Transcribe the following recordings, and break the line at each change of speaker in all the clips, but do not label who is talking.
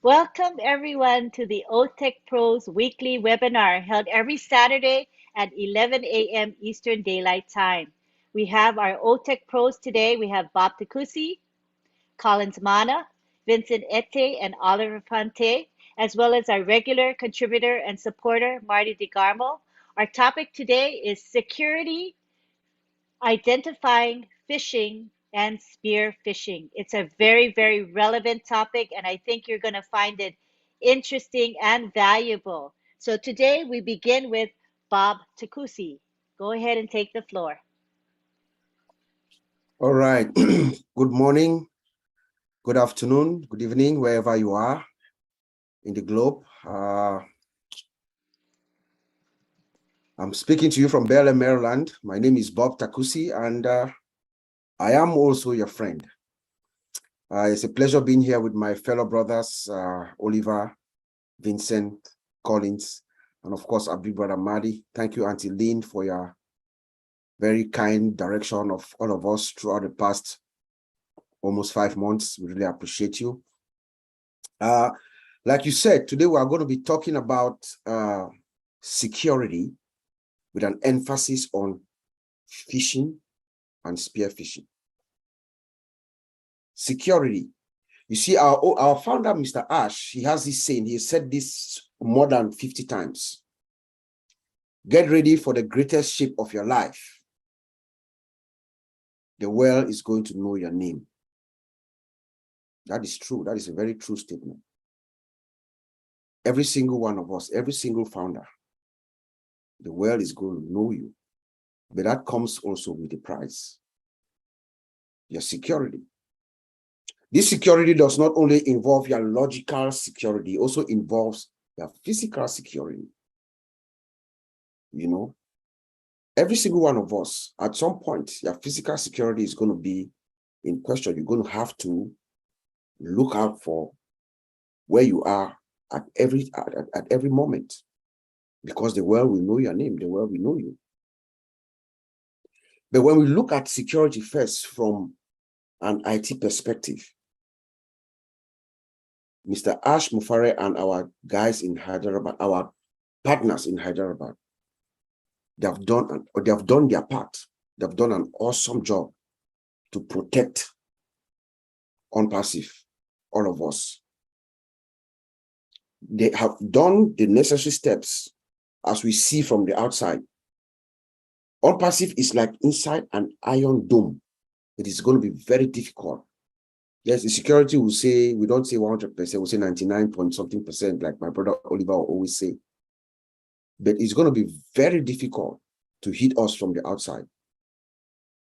Welcome everyone to the OTech Pros weekly webinar held every Saturday at 11 a.m. Eastern Daylight Time. We have our OTech Pros today. We have Bob Takusi, Collins Mana, Vincent Ete, and Oliver Fante, as well as our regular contributor and supporter, Marty DeGarmo. Our topic today is security, identifying phishing and spear phishing. It's a very, very relevant topic, and I think you're going to find it interesting and valuable. So today we begin with Bob Takusi. Go ahead and take the floor.
All right. Good morning, good afternoon, good evening, wherever you are in the globe. I'm speaking to you from Bel Air, Maryland. My name is Bob Takusi, and I am also your friend. It's a pleasure being here with my fellow brothers, Oliver, Vincent, Collins, and of course, our big brother, Marty. Thank you, Auntie Lynn, for your very kind direction of all of us throughout the past almost 5 months. We really appreciate you. Like you said, today we are going to be talking about security with an emphasis on phishing and spear phishing. Security. You see, our founder, Mr. Ash, he has this saying, he said this more than 50 times. Get ready for the greatest ship of your life. The world is going to know your name. That is true. That is a very true statement. Every single one of us, every single founder, the world is going to know you. But that comes also with a price. Your security. This security does not only involve your logical security, it also involves your physical security. You know, every single one of us, at some point, your physical security is going to be in question. You're going to have to look out for where you are at every moment, because the world will know your name, the world will know you. But when we look at security first from an IT perspective, Mr. Ash Mufare and our guys in Hyderabad, our partners in Hyderabad, they have done their part. They've done an awesome job to protect ONPASSIVE, all of us. They have done the necessary steps, as we see from the outside. ONPASSIVE is like inside an iron dome. It is going to be very difficult. Yes, the security will say, we don't say 100%, we'll say 99 point something percent, like my brother Oliver will always say. But it's going to be very difficult to hit us from the outside.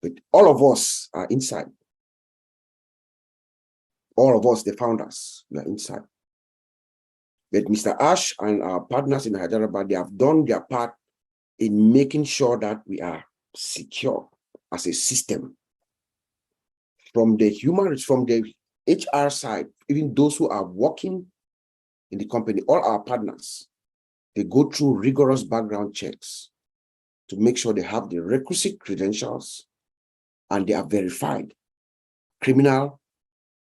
But all of us are inside. All of us, the founders, we are inside. But Mr. Ash and our partners in Hyderabad, they have done their part in making sure that we are secure as a system. From the from the HR side, even those who are working in the company, all our partners, they go through rigorous background checks to make sure they have the requisite credentials and they are verified. Criminal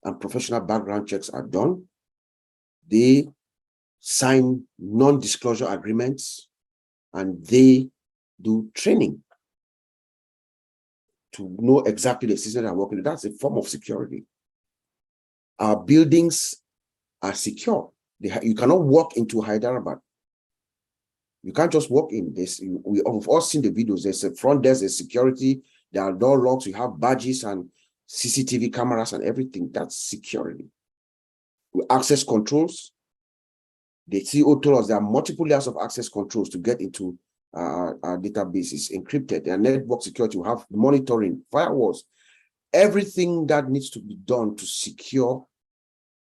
and professional background checks are done. They sign non-disclosure agreements and they do training to know exactly the system they're working with. That's a form of security. Our buildings are secure. You cannot walk into Hyderabad. You can't just walk in. We've all seen the videos. There's a front desk, there's security, there are door locks, you have badges and CCTV cameras and everything. That's security. With access controls, the CEO told us there are multiple layers of access controls to get into our databases, encrypted, and network security. We have monitoring, firewalls, everything that needs to be done to secure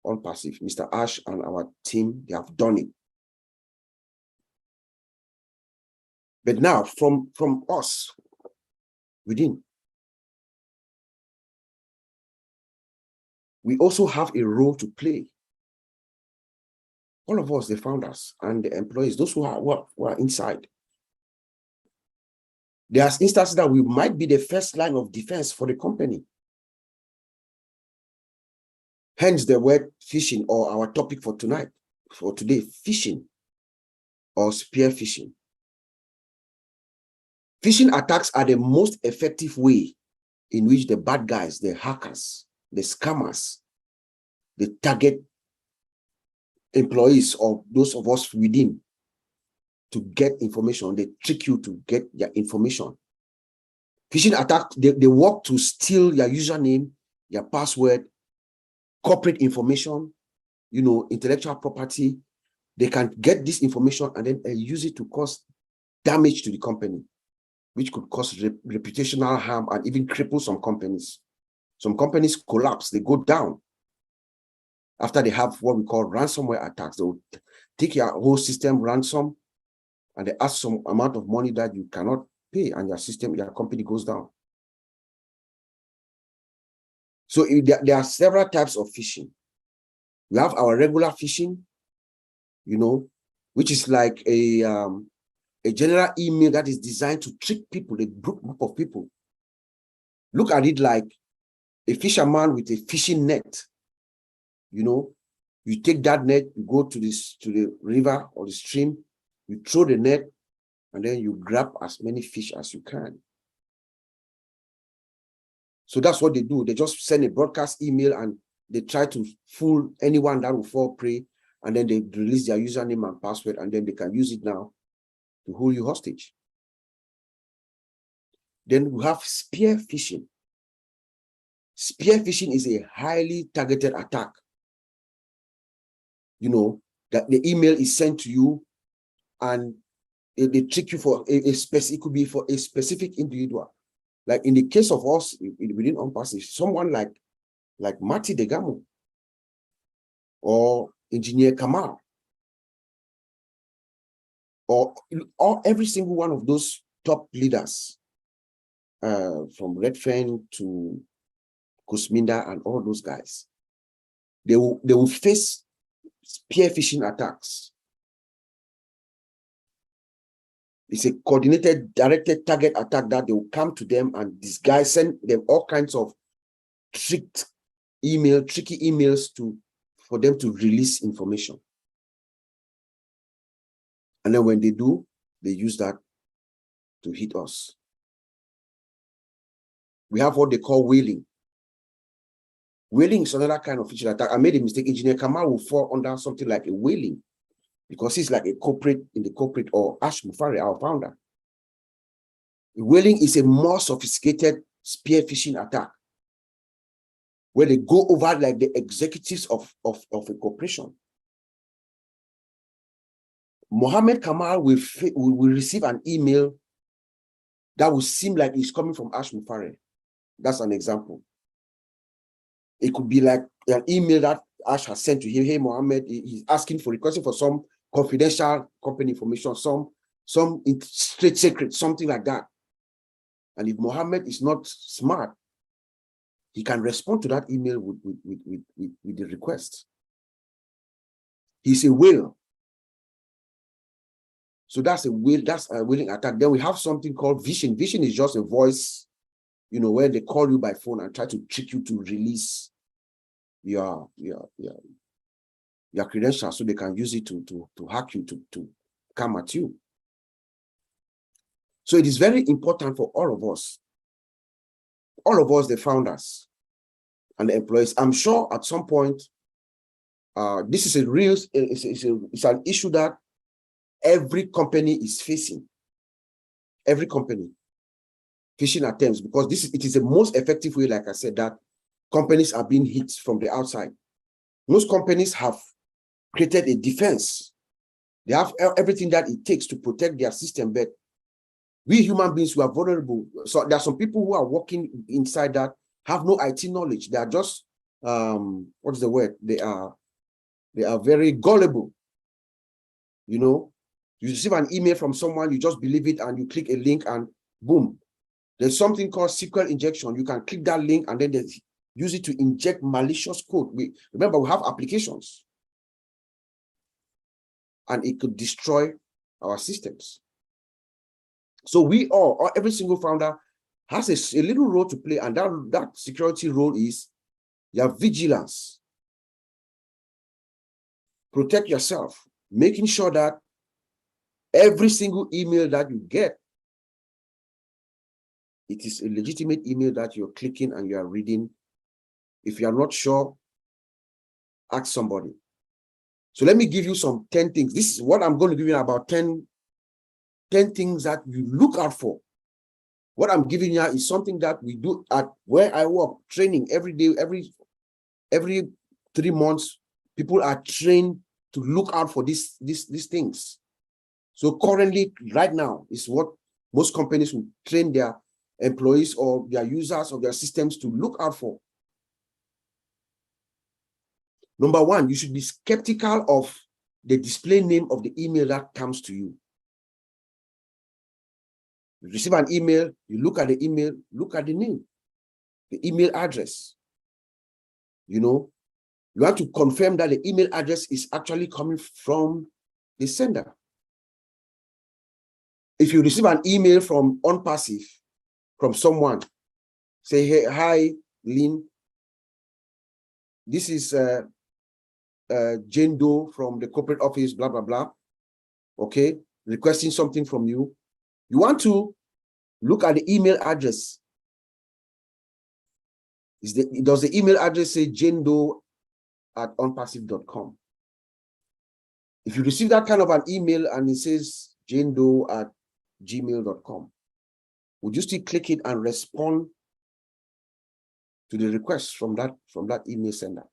ONPASSIVE. Mr. Ash and our team, they have done it. But now, from us, within, we also have a role to play. All of us, the founders and the employees, those who are inside. There are instances that we might be the first line of defense for the company. Hence the word phishing, or our topic for tonight, for today, phishing or spear phishing. Phishing attacks are the most effective way in which the bad guys, the hackers, the scammers, they target employees or those of us within to get information. They trick you to get their information. Phishing attacks, they work to steal your username, your password, corporate information, intellectual property. They can get this information and then use it to cause damage to the company, which could cause reputational harm and even cripple some companies. Some companies collapse, they go down after they have what we call ransomware attacks. They'll take your whole system ransom and they ask some amount of money that you cannot pay, and your company goes down. So there are several types of phishing. We have our regular phishing, which is like a general email that is designed to trick people, a group of people. Look at it like a fisherman with a fishing net. You take that net, you go to the river or the stream, you throw the net, and then you grab as many fish as you can. So that's what they do. They just send a broadcast email and they try to fool anyone that will fall prey, and then they release their username and password, and then they can use it now to hold you hostage. Then we have spear phishing. Spear phishing is a highly targeted attack. That the email is sent to you and they trick you for it could be for a specific individual. Like in the case of us within ONPASSIVE, someone like Mati Degamo or Engineer Kamal, or every single one of those top leaders, from Redfern to Kusminda and all those guys, they will face spear phishing attacks. It's a coordinated, directed target attack that they will come to them and disguise, send them all kinds of tricky emails for them to release information. And then when they do, they use that to hit us. We have what they call whaling. Whaling is another kind of phishing attack. I made a mistake. Engineer Kamal will fall under something like a whaling because he's like a corporate in the corporate, or Ash Mufari, our founder. Whaling is a more sophisticated spear phishing attack where they go over like the executives of a corporation. Mohammed Kamal will receive an email that will seem like it's coming from Ash Mufari. That's an example. It could be like an email that Ash has sent to him. Hey, Mohammed, he's asking for, requesting for some confidential company information, some trade secret, something like that. And if Mohammed is not smart, he can respond to that email with the request. He's a whale. So that's a whaling attack. Then we have something called phishing. Phishing is just a voice, where they call you by phone and try to trick you to release your credentials so they can use it to hack you, to come at you. So it is very important for all of us, the founders and the employees. I'm sure at some point, this is it's an issue that every company is facing. Every company, phishing attempts, because it is the most effective way, like I said, that companies are being hit from the outside. Most companies have created a defense. They have everything that it takes to protect their system, but we human beings, we are vulnerable. So there are some people who are working inside that have no IT knowledge. They are just, what is the word? They are very gullible. You receive an email from someone, you just believe it, and you click a link, and boom. There's something called SQL injection. You can click that link, and then they use it to inject malicious code. Remember, we have applications, and it could destroy our systems. So every single founder has a little role to play, and that security role is your vigilance. protect yourself, making sure that every single email that you get, it is a legitimate email that you're clicking and you are reading. If you are not sure, ask somebody. So let me give you some 10 things. This is what I'm going to give you about 10 things that you look out for. What I'm giving you is something that we do at where I work, training every day, every 3 months, people are trained to look out for these things. So currently, right now, is what most companies will train their employees or their users of their systems to look out for. Number one, you should be skeptical of the display name of the email that comes to you. You receive an email, you look at the email, look at the name, the email address. You know, you have to confirm that the email address is actually coming from the sender. If you receive an email from ONPASSIVE, from someone, say, hey, hi, Lynn, this is Jane Doe from the corporate office, blah, blah, blah, okay, requesting something from you. You want to look at the email address. Does the email address say janedoe@onpassive.com? If you receive that kind of an email and it says janedoe@gmail.com, would you still click it and respond to the request from that email sender?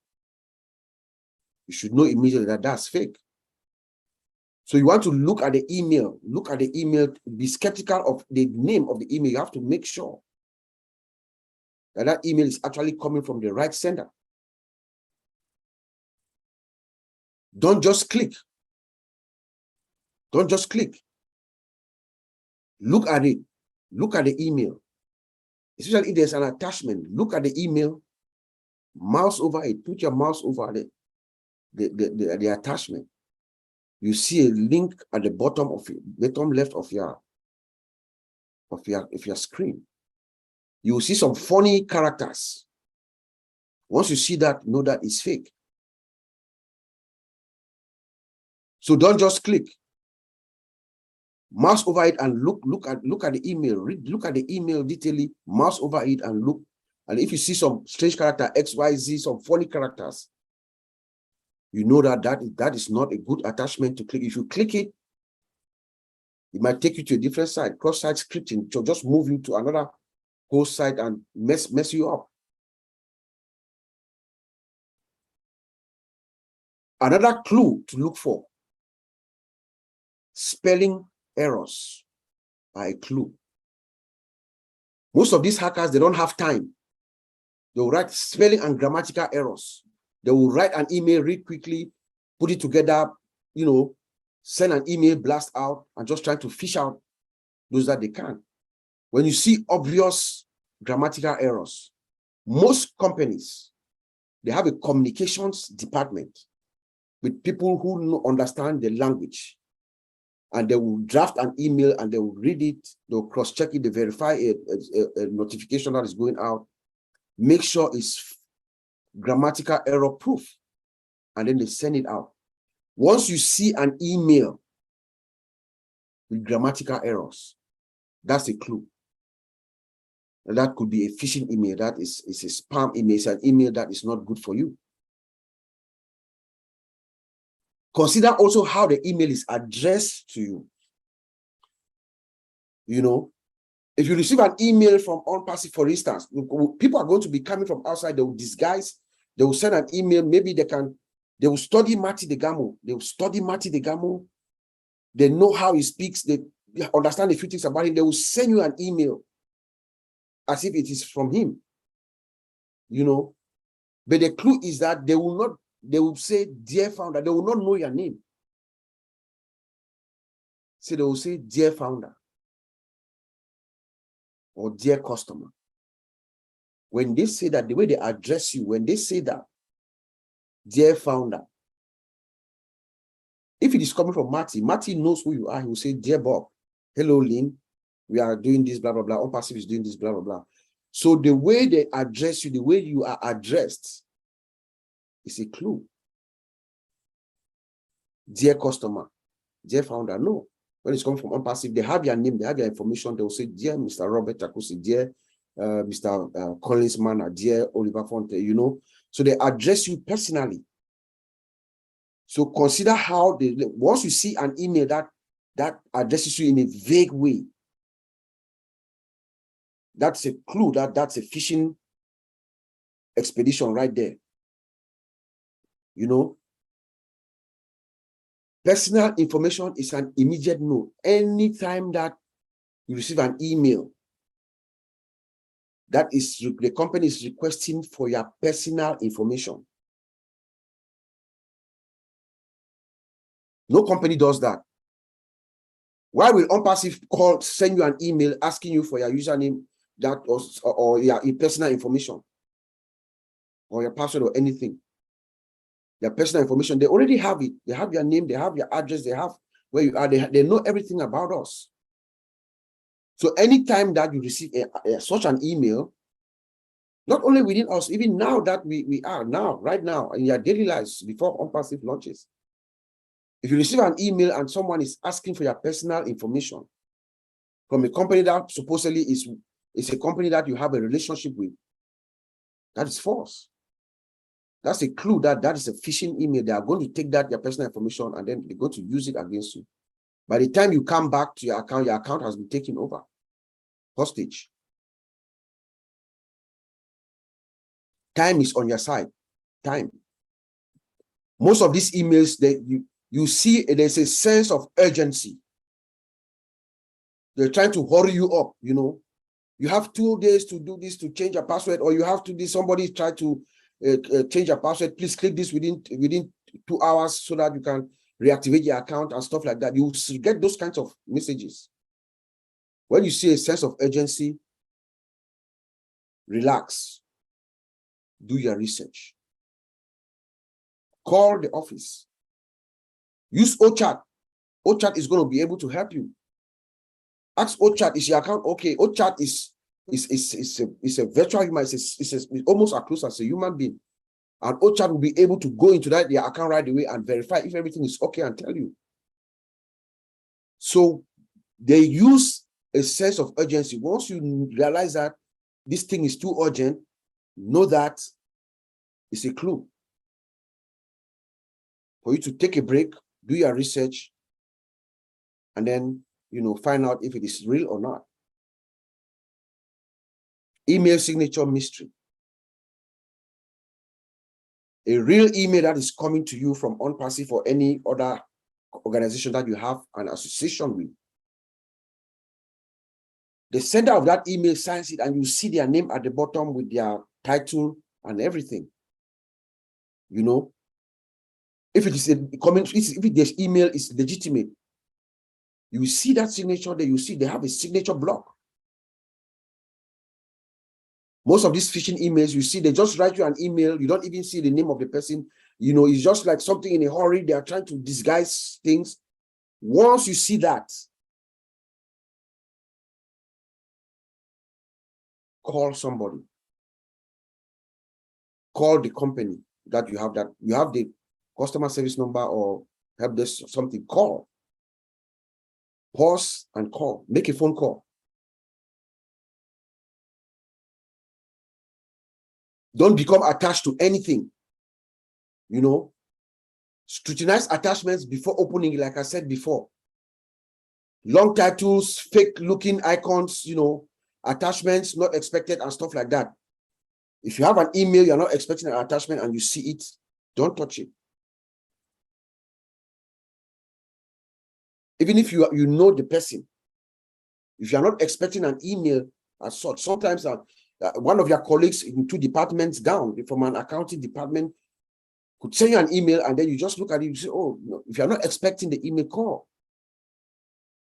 You should know immediately that that's fake. So you want to look at the email, be skeptical of the name of the email. You have to make sure that that email is actually coming from the right sender. Don't just click. Don't just click. Look at it. Look at the email. Especially if there's an attachment, look at the email, mouse over it, put your mouse over the attachment. You see a link at the bottom left of your screen. You will see some funny characters. Once you see that, know that it's fake. So don't just click. Mouse over it and look at the email. Look at the email detailedly, mouse over it and look. And if you see some strange character, XYZ, some funny characters, you know that is not a good attachment to click. If you click it, it might take you to a different site, cross-site scripting, to just move you to another whole site and mess you up. Another clue to look for: spelling errors are a clue. Most of these hackers, they don't have time. They will write spelling and grammatical errors. They will write an email, read quickly, put it together, you know, send an email blast out and just try to fish out those that they can. When you see obvious grammatical errors, most companies, they have a communications department with people who understand the language, and they will draft an email and they will read it, they'll cross-check it, they verify a notification that is going out, make sure it's grammatical error proof, and then they send it out. Once you see an email with grammatical errors, that's a clue. And that could be a phishing email. That is a spam email. It's an email that is not good for you. Consider also how the email is addressed to you. You know, if you receive an email from ONPASSIVE, for instance, people are going to be coming from outside. They will disguise. They will send an email. Maybe they will study Marty Degamo. They will study Marty Degamo. They know how he speaks. They understand a few things about him. They will send you an email as if it is from him. You know, but the clue is that they will say, dear founder. They will not know your name. So they will say, dear founder, or dear customer. When they say that, the way they address you, when they say that, dear founder, if it is coming from Marty knows who you are. He will say, dear Bob, hello, Lynn, we are doing this, blah, blah, blah. ONPASSIVE is doing this, blah, blah, blah. So the way they address you, the way you are addressed is a clue. dear customer, dear founder. No. When it's coming from ONPASSIVE, they have your name, they have your information. They will say, dear Mr. Robert Takusi, dear Mr. Collins Manner, dear Oliver Fonte, you know. So they address you personally. So consider how they, once you see an email that addresses you in a vague way, that's a clue that's a phishing expedition right there. You know, personal information is an immediate no. Anytime that you receive an email that is the company is requesting for your personal information, no company does that. Why will ONPASSIVE send you an email asking you for your username or your personal information or your password or anything? Their personal information, they already have it. They have your name, they have your address, they have where you are, they know everything about us. So anytime that you receive such an email, not only within us, even now that we are now, right now, in your daily lives before ONPASSIVE launches, if you receive an email and someone is asking for your personal information from a company that supposedly is a company that you have a relationship with, that is false. That's a clue that is a phishing email. They are going to take that, your personal information, and then they're going to use it against you. By the time you come back to your account has been taken over, hostage. Time is on your side. Time. Most of these emails that you see, there's a sense of urgency. They're trying to hurry you up, you know. You have 2 days to do this, to change your password, or you have to do somebody try to change your password. Please click this within 2 hours so that you can reactivate your account and stuff like that. You get those kinds of messages. When you see a sense of urgency, relax. Do your research. Call the office. Use OChat. OChat is going to be able to help you. Ask OChat, is your account okay? OChat is a virtual human. It's almost as close as a human being. And OChat will be able to go into their account right away and verify if everything is okay and tell you. So they use a sense of urgency. Once you realize that this thing is too urgent, know that it's a clue for you to take a break, do your research, and then, you know, find out if it is real or not. Email signature mystery. A real email that is coming to you from ONPASSIVE or any other organization that you have an association with. The sender of that email signs it, and you see their name at the bottom with their title and everything. You know, if it is a comment, if this email is legitimate, you see that signature there. You see they have a signature block. Most of these phishing emails, you see, they just write you an email. You don't even see the name of the person. You know, it's just like something in a hurry. They are trying to disguise things. Once you see that, call somebody. Call the company that you have the customer service number or help desk something. Call. Pause and call. Make a phone call. Don't become attached to anything. You know, scrutinize attachments before opening, like I said before. Long titles, fake looking icons, you know, attachments not expected and stuff like that. If you have an email, you're not expecting an attachment and you see it, don't touch it. Even if you know the person, if you're not expecting an email as such, sometimes one of your colleagues in 2 departments down from an accounting department could send you an email, and then you just look at it, you say, oh, no. If you're not expecting the email, call.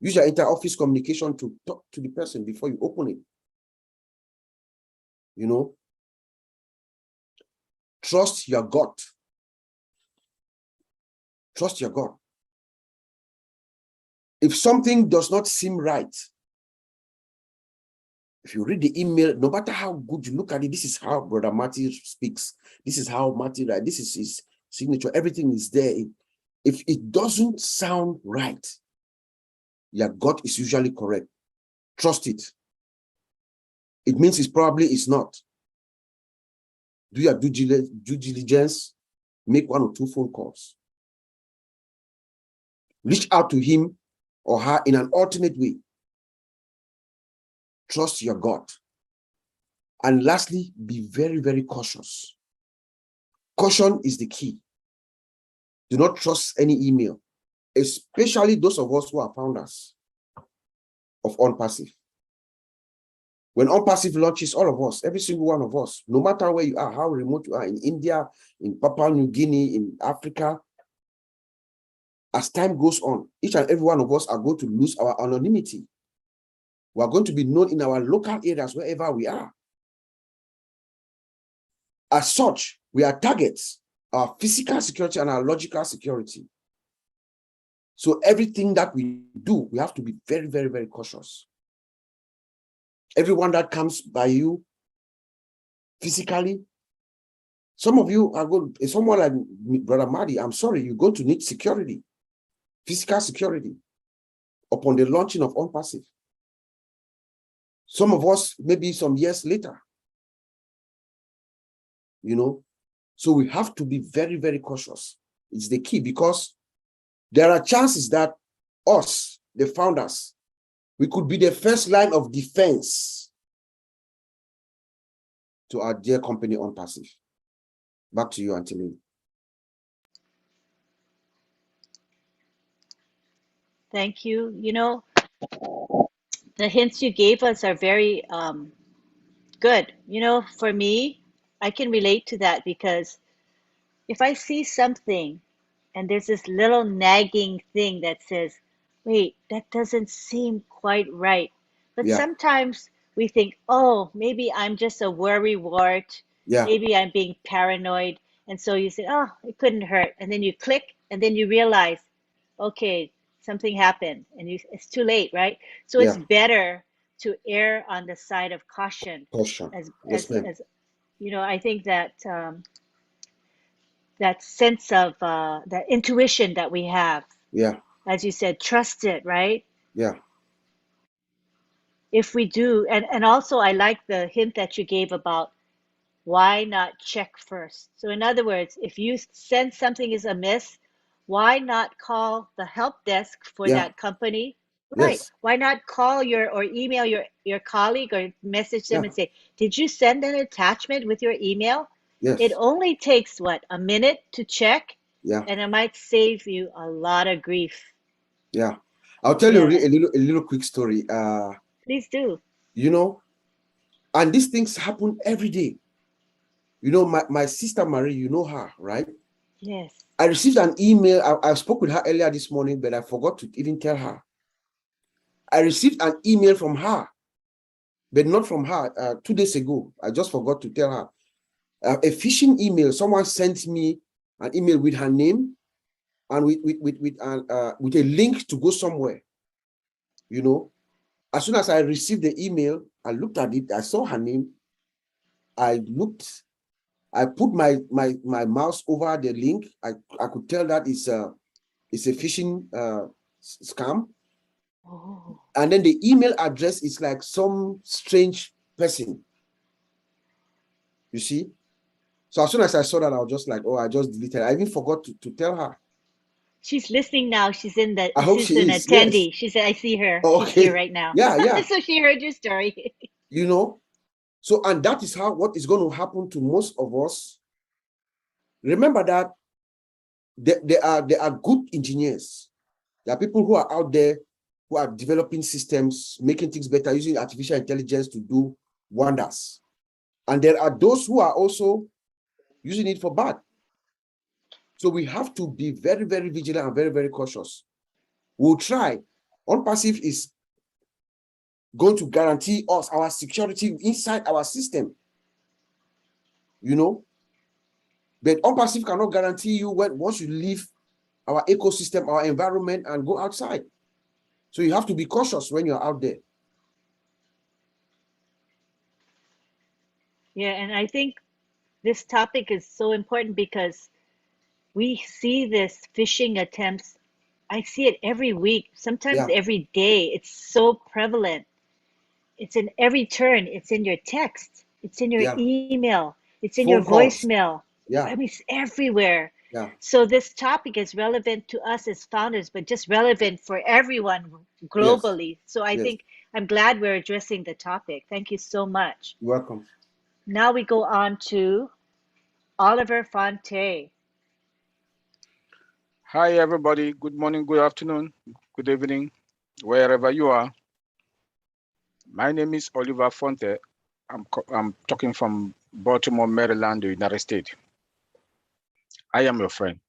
Use your inter-office communication to talk to the person before you open it. You know, trust your gut. Trust your gut. If something does not seem right, if you read the email, no matter how good you look at it, this is how Brother Matthew speaks. This is how Matthew writes. This is his signature. Everything is there. If it doesn't sound right, your gut is usually correct. Trust it. It means it probably is not. Do your due diligence, make 1 or 2 phone calls. Reach out to him or her in an alternate way. Trust your gut. And lastly, be very, very cautious. Caution is the key. Do not trust any email, especially those of us who are founders of ONPASSIVE. When ONPASSIVE launches, all of us, every single one of us, no matter where you are, how remote you are, in India, in Papua New Guinea, in Africa, as time goes on, each and every one of us are going to lose our anonymity. We are going to be known in our local areas wherever we are. As such, we are targets, our physical security and our logical security. So everything that we do, we have to be very, very, very cautious. Everyone that comes by you physically, some of you are going, someone like Brother Madi, I'm sorry, you're going to need security, physical security, upon the launching of ONPASSIVE. Some of us, maybe some years later, you know. So we have to be very, very cautious. It's the key, because there are chances that us, the founders, we could be the first line of defense to our dear company ONPASSIVE. Back to you, Anthony.
Thank you. You know, the hints you gave us are very good. You know, for me, I can relate to that because if I see something and there's this little nagging thing that says, wait, that doesn't seem quite right. But
Yeah,
sometimes we think, oh, maybe I'm just a worrywart.
yeah,
Maybe I'm being paranoid. And so you say, oh, it couldn't hurt. And then you click and then you realize, okay, something happened and it's too late, right? So it's
yeah.
better to err on the side of caution
Caution.
as,
Yes, ma'am.
you know, I think that that sense of that intuition that we have,
Yeah,
as you said, trust it, right?
yeah,
If we do, and also I like the hint that you gave about why not check first. So in other words, if you sense something is amiss, why not call the help desk for
yeah.
that company? Right.
Yes,
Why not call your or email your colleague or message them
yeah,
and say, did you send an attachment with your email? It
yes,
only takes what, a minute to check,
yeah,
and it might save you a lot of grief.
yeah. I'll tell you
Yeah,
a little quick story.
please do.
You know, and these things happen every day. You know, my sister Marie, you know her, right?
Yes.
I received an email. I spoke with her earlier this morning, but I forgot to even tell her. I received an email from her, but not from her 2 days ago. I just forgot to tell her. A phishing email. Someone sent me an email with her name and with a link to go somewhere. You know, as soon as I received the email, I looked at it. I saw her name. I looked. I put my mouse over the link. I could tell that it's a phishing scam.
Oh,
And then the email address is like some strange person. You see? So as soon as I saw that, I was just like, oh, I just deleted it. I even forgot to tell her.
she's listening now. She's in the
I hope
she's
she
an
is. Yes.
attendee. She said, I see her.
Oh,
She's here
okay.
right now.
Yeah, yeah.
So she heard your story.
You know, so and that is how what is going to happen to most of us. Remember that there are good engineers. There are people who are out there who are developing systems, making things better, using artificial intelligence to do wonders. And there are those who are also using it for bad. So we have to be very, very vigilant and very, very cautious. We'll try. ONPASSIVE is going to guarantee us our security inside our system, you know. But ONPASSIVE cannot guarantee you when once you leave our ecosystem, our environment, and go outside. So you have to be cautious when you're out there.
Yeah, and I think this topic is so important because We see this phishing attempts. I see it every week, sometimes
Yeah,
every day. It's so prevalent. It's in every turn. It's in your text. It's in your
yeah.
email. It's in your
Phone calls.
voicemail. I
Yeah,
mean, it's everywhere.
yeah.
So this topic is relevant to us as founders, but just relevant for everyone
Yes,
globally. So I
yes.
think I'm glad we're addressing the topic. Thank you so much.
Welcome.
Now we go on to Oliver Fonte.
Hi, everybody. Good morning, good afternoon, good evening, wherever you are. My name is Oliver Fonte. I'm talking from Baltimore, Maryland, the United States. I am your friend.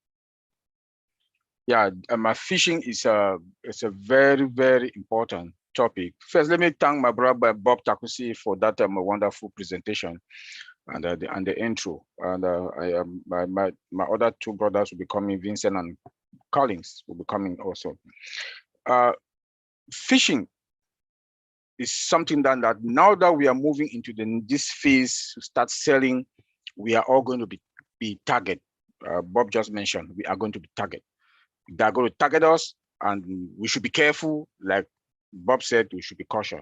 Yeah, my fishing is it's a very, very important topic. First, let me thank my brother Bob Takusi for that wonderful presentation and the intro. And my other two brothers will be coming, Vincent and Collins will be coming also. Fishing is something that now that we are moving into this phase to start selling, we are all going to be target. Bob just mentioned we are going to be target. They are going to target us, and we should be careful. Like Bob said, we should be cautious.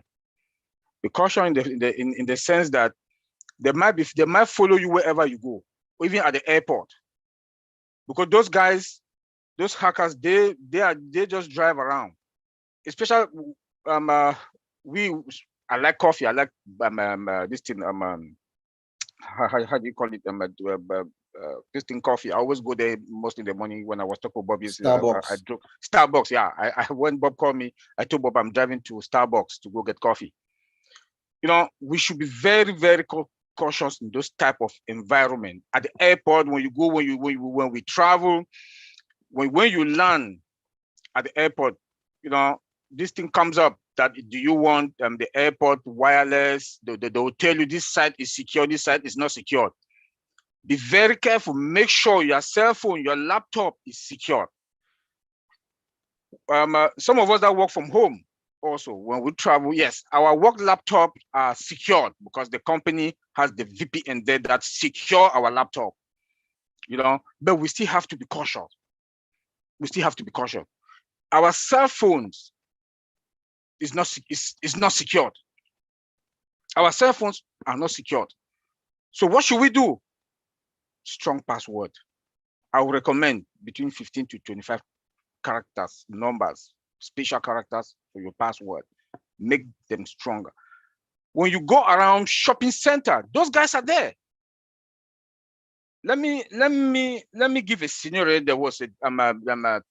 Be cautious in the sense that they might follow you wherever you go, even at the airport, because those guys, those hackers, they just drive around. Especially we I like coffee. I like this thing how do you call it this thing coffee. I always go there most in the morning when I was talking about Bob yesterday. I
Starbucks.
drove Starbucks. Yeah, when Bob called me, I told Bob I'm driving to Starbucks to go get coffee. You know, we should be very, very cautious in those type of environment. At the airport, when you go, when we travel, when you land at the airport, you know, this thing comes up that do you want the airport wireless? They will tell you this site is secure, this site is not secure. Be very careful. Make sure your cell phone, your laptop is secure. Some of us that work from home also, when we travel, yes, our work laptop are secured because the company has the VPN there that secure our laptop. You know, but we still have to be cautious. We still have to be cautious. Our cell phones is not secured. Our cell phones are not secured. So what should we do? Strong password. I would recommend between 15 to 25 characters, numbers, special characters for your password. Make them stronger. When you go around shopping center, those guys are there. Let me give a scenario. There was a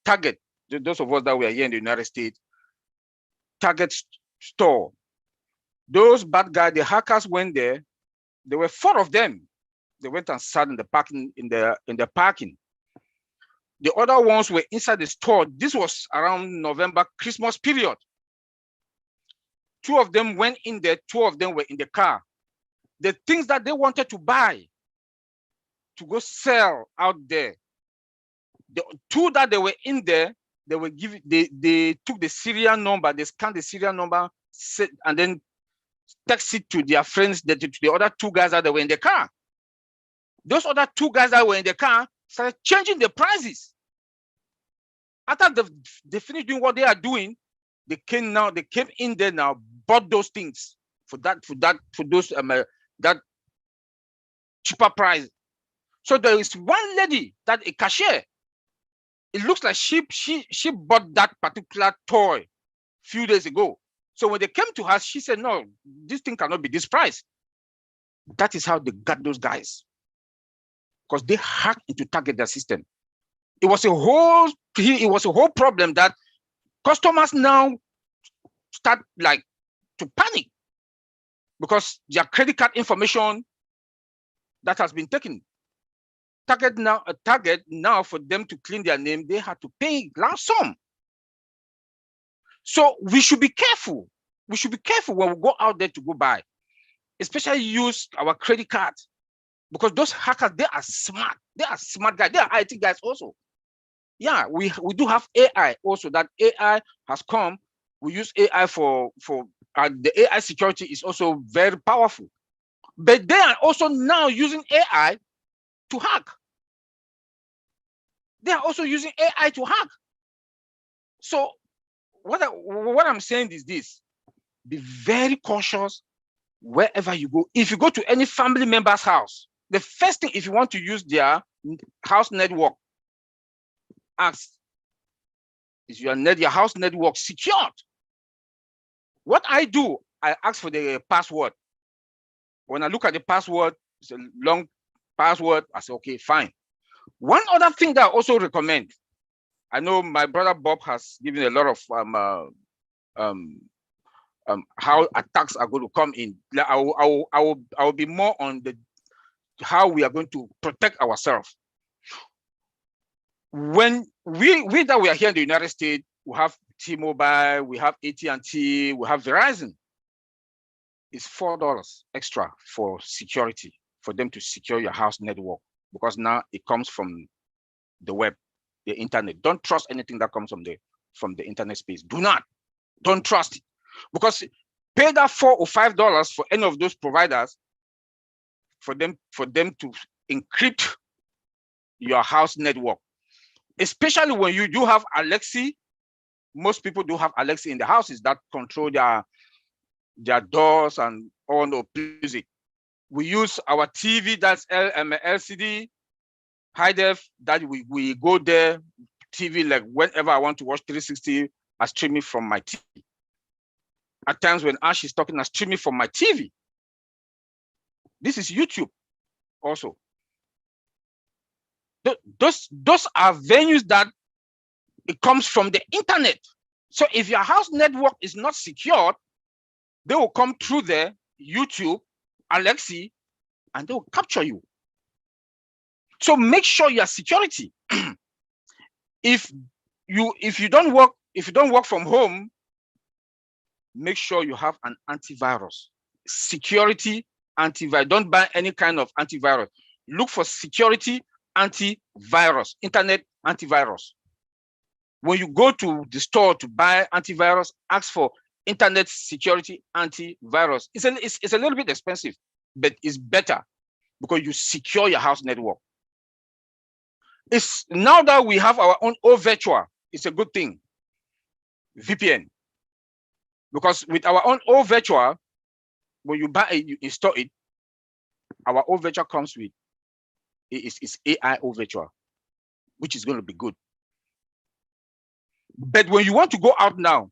Target. Those of us that were here in the United States, Target store. Those bad guys, the hackers went there. There were 4 of them. They went and sat in the parking in the parking. The other ones were inside the store. This was around November, Christmas period. 2 of them went in there, 2 of them were in the car. The things that they wanted to buy to go sell out there, the 2 that they were in there, they took the serial number, they scanned the serial number, and then text it to their friends, to the other 2 guys that were in the car. Those other 2 guys that were in the car started changing the prices. After they finished doing what they are doing, they came in there now, bought those things for those that cheaper price. So there is one lady, that a cashier, it looks like she bought that particular toy few days ago. So when they came to her, she said, no, this thing cannot be this price. That is how they got those guys, because they hacked into target their system. It was a whole problem that customers now start like to panic because their credit card information that has been taken. Target now for them to clean their name, they had to pay large sum. So we should be careful. We should be careful when we go out there to go buy, especially use our credit card, because those hackers, they are smart. They are smart guys. They are IT guys also. Yeah, we do have AI also. That AI has come. We use AI for the AI security is also very powerful. But they are also now using AI to hack. They are also using AI to hack. So what I'm saying is this: be very cautious wherever you go. If you go to any family member's house, the first thing, if you want to use their house network, ask, is your house network secured? What I do, I ask for the password. When I look at the password, it's a long password. I say, okay, fine. One other thing that I also recommend, I know my brother Bob has given a lot of how attacks are going to come in. I will be more on the how we are going to protect ourselves. When we that we are here in the United States, we have T-Mobile, we have AT&T, we have Verizon. It's $4 extra for security, for them to secure your house network, because now it comes from the web, the internet. Don't trust anything that comes from the internet space. Don't trust it, because pay that $4 or $5 for any of those providers for them to encrypt your house network, especially when you do have Alexa. Most people do have Alexa in the houses that control their doors and all the music. We use our TV, that's LCD, high def, that we go there, TV, like whenever I want to watch 360, I stream it from my TV. At times when Ash is talking, I stream it from my TV. This is YouTube also. Those are venues that it comes from the internet. So if your house network is not secured, they will come through there, YouTube, Alexa, and they will capture you. So make sure your security. If you don't work from home, make sure you have an antivirus. Security antivirus. Don't buy any kind of antivirus. Look for security antivirus, internet antivirus. When you go to the store to buy antivirus, ask for internet security antivirus. It's a little bit expensive, but it's better because you secure your house network. It's now that we have our own virtual, it's a good thing. VPN. Because with our own virtual, when you buy it, you install it, our own virtual comes with it's AI virtual, which is going to be good. But when you want to go out now,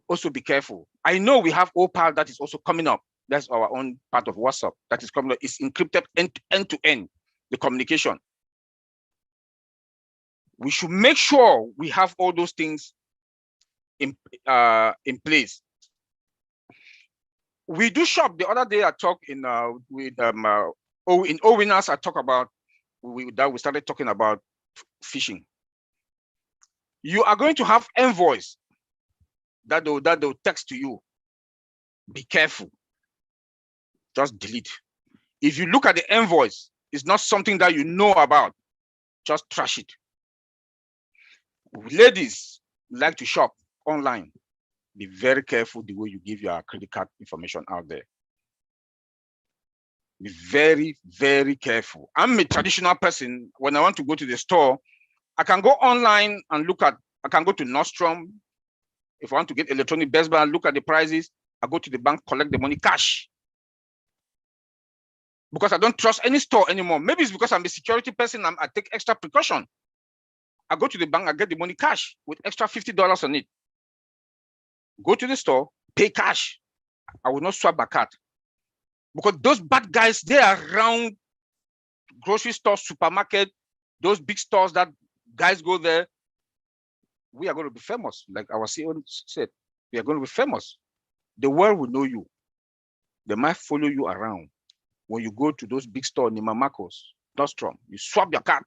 also be careful. I know we have OPAL that is also coming up. That's our own part of WhatsApp that is coming up. It's encrypted end to end, the communication. We should make sure we have all those things in place. We do shop. The other day I talked in Owinners, I talk about we started talking about phishing. You are going to have envoys that they'll text to you. Be careful. Just delete. If you look at the envoys, it's not something that you know about. Just trash it. Ladies like to shop online. Be very careful the way you give your credit card information out there. Be very, very careful. I'm a traditional person. When I want to go to the store, I can go online and I can go to Nordstrom. If I want to get electronic Best Buy, look at the prices. I go to the bank, collect the money cash. Because I don't trust any store anymore. Maybe it's because I'm a security person, I take extra precaution. I go to the bank, I get the money cash with extra $50 on it. Go to the store, pay cash. I will not swap my card. Because those bad guys, they are around grocery stores, supermarket, those big stores that guys go there. We are going to be famous. Like our CEO said, we are going to be famous. The world will know you. They might follow you around. When you go to those big stores, Neiman Marcus, Nordstrom, you swap your card.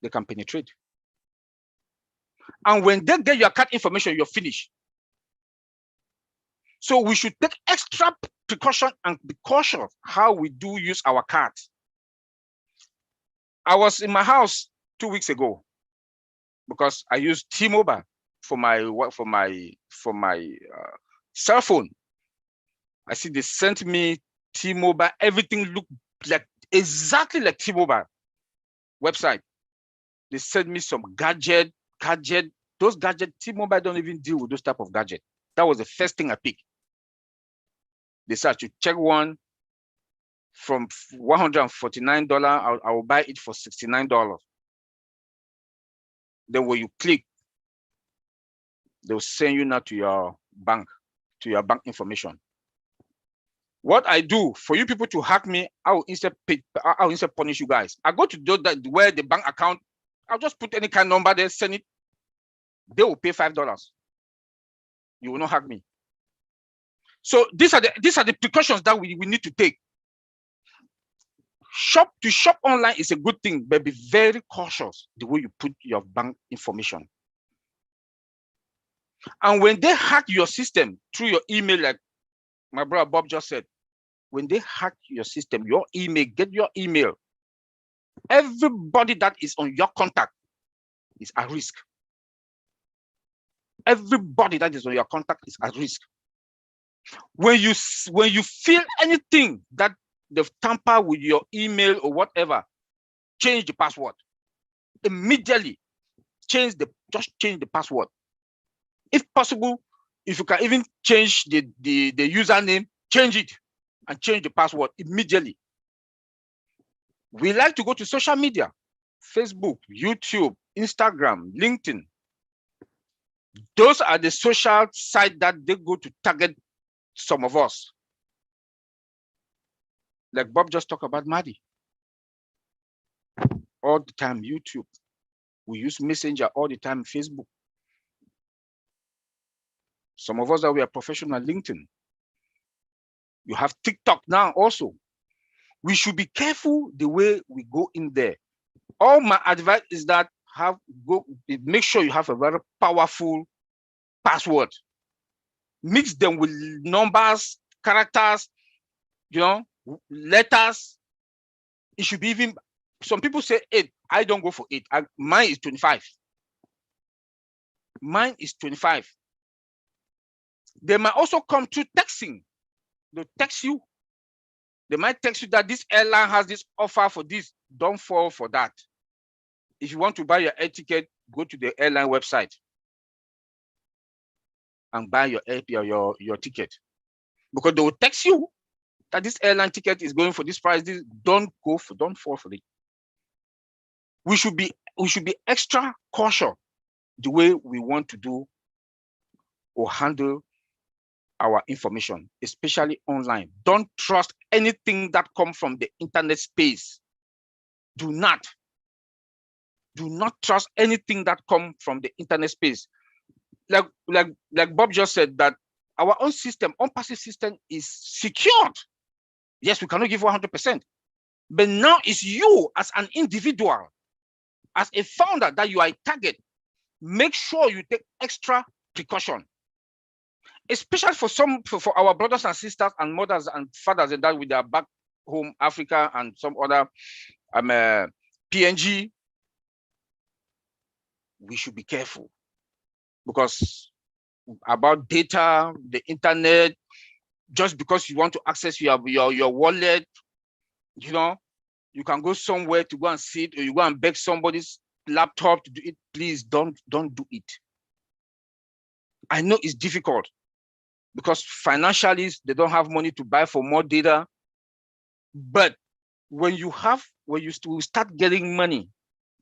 They can penetrate. And when they get your card information, you're finished. So we should take extra precaution and be cautious how we do use our cards. I was in my house 2 weeks ago because I used T-Mobile for my cell phone. I see they sent me T-Mobile. Everything looked like exactly like T-Mobile website. They sent me some gadget. Those gadgets, T-Mobile don't even deal with those type of gadget. That was the first thing I picked. They said to check one from $149. I will buy it for $69. Then when you click, they'll send you now to your bank information. What I do for you people to hack me, I will instead punish you guys. I go to that where the bank account, I'll just put any kind of number there, send it. They will pay $5. You will not hack me. So these are the precautions that we need to take. Shop online is a good thing, but be very cautious the way you put your bank information. And when they hack your system through your email, like my brother Bob just said, when they hack your system, your email, get your email, everybody that is on your contact is at risk. Everybody that is on your contact is at risk. When you feel anything that they've tampered with your email or whatever, change the password. Immediately just change the password. If possible, if you can even change the username, change it and change the password immediately. We like to go to social media, Facebook, YouTube, Instagram, LinkedIn. Those are the social sites that they go to target some of us. Like Bob just talked about Maddie. All the time, YouTube. We use Messenger all the time, Facebook. Some of us that we are professional LinkedIn. You have TikTok now also. We should be careful the way we go in there. All my advice is that make sure you have a very powerful password. Mix them with numbers, characters, letters. It should be even, some people say 8. I don't go for 8. Mine is 25. Mine is 25. They might also come to texting. They'll text you. They might text you that this airline has this offer for this. Don't fall for that. If you want to buy your air ticket, go to the airline website and buy your ticket. Because they will text you that this airline ticket is going for this price. Don't fall for it. We should be extra cautious the way we want to do or handle our information, especially online. Don't trust anything that comes from the internet space. Do not trust anything that comes from the internet space. Like Bob just said, that our own system, ONPASSIVE system, is secured. Yes, we cannot give 100%, but now it's you as an individual, as a founder, that you are a target. Make sure you take extra precaution, especially for our brothers and sisters and mothers and fathers and that with their back home, Africa and some other PNG. We should be careful, because about data, the internet, just because you want to access your wallet, you can go somewhere to go and sit, or you go and beg somebody's laptop to do it. Please don't do it. I know it's difficult because financially they don't have money to buy for more data, but when you start getting money,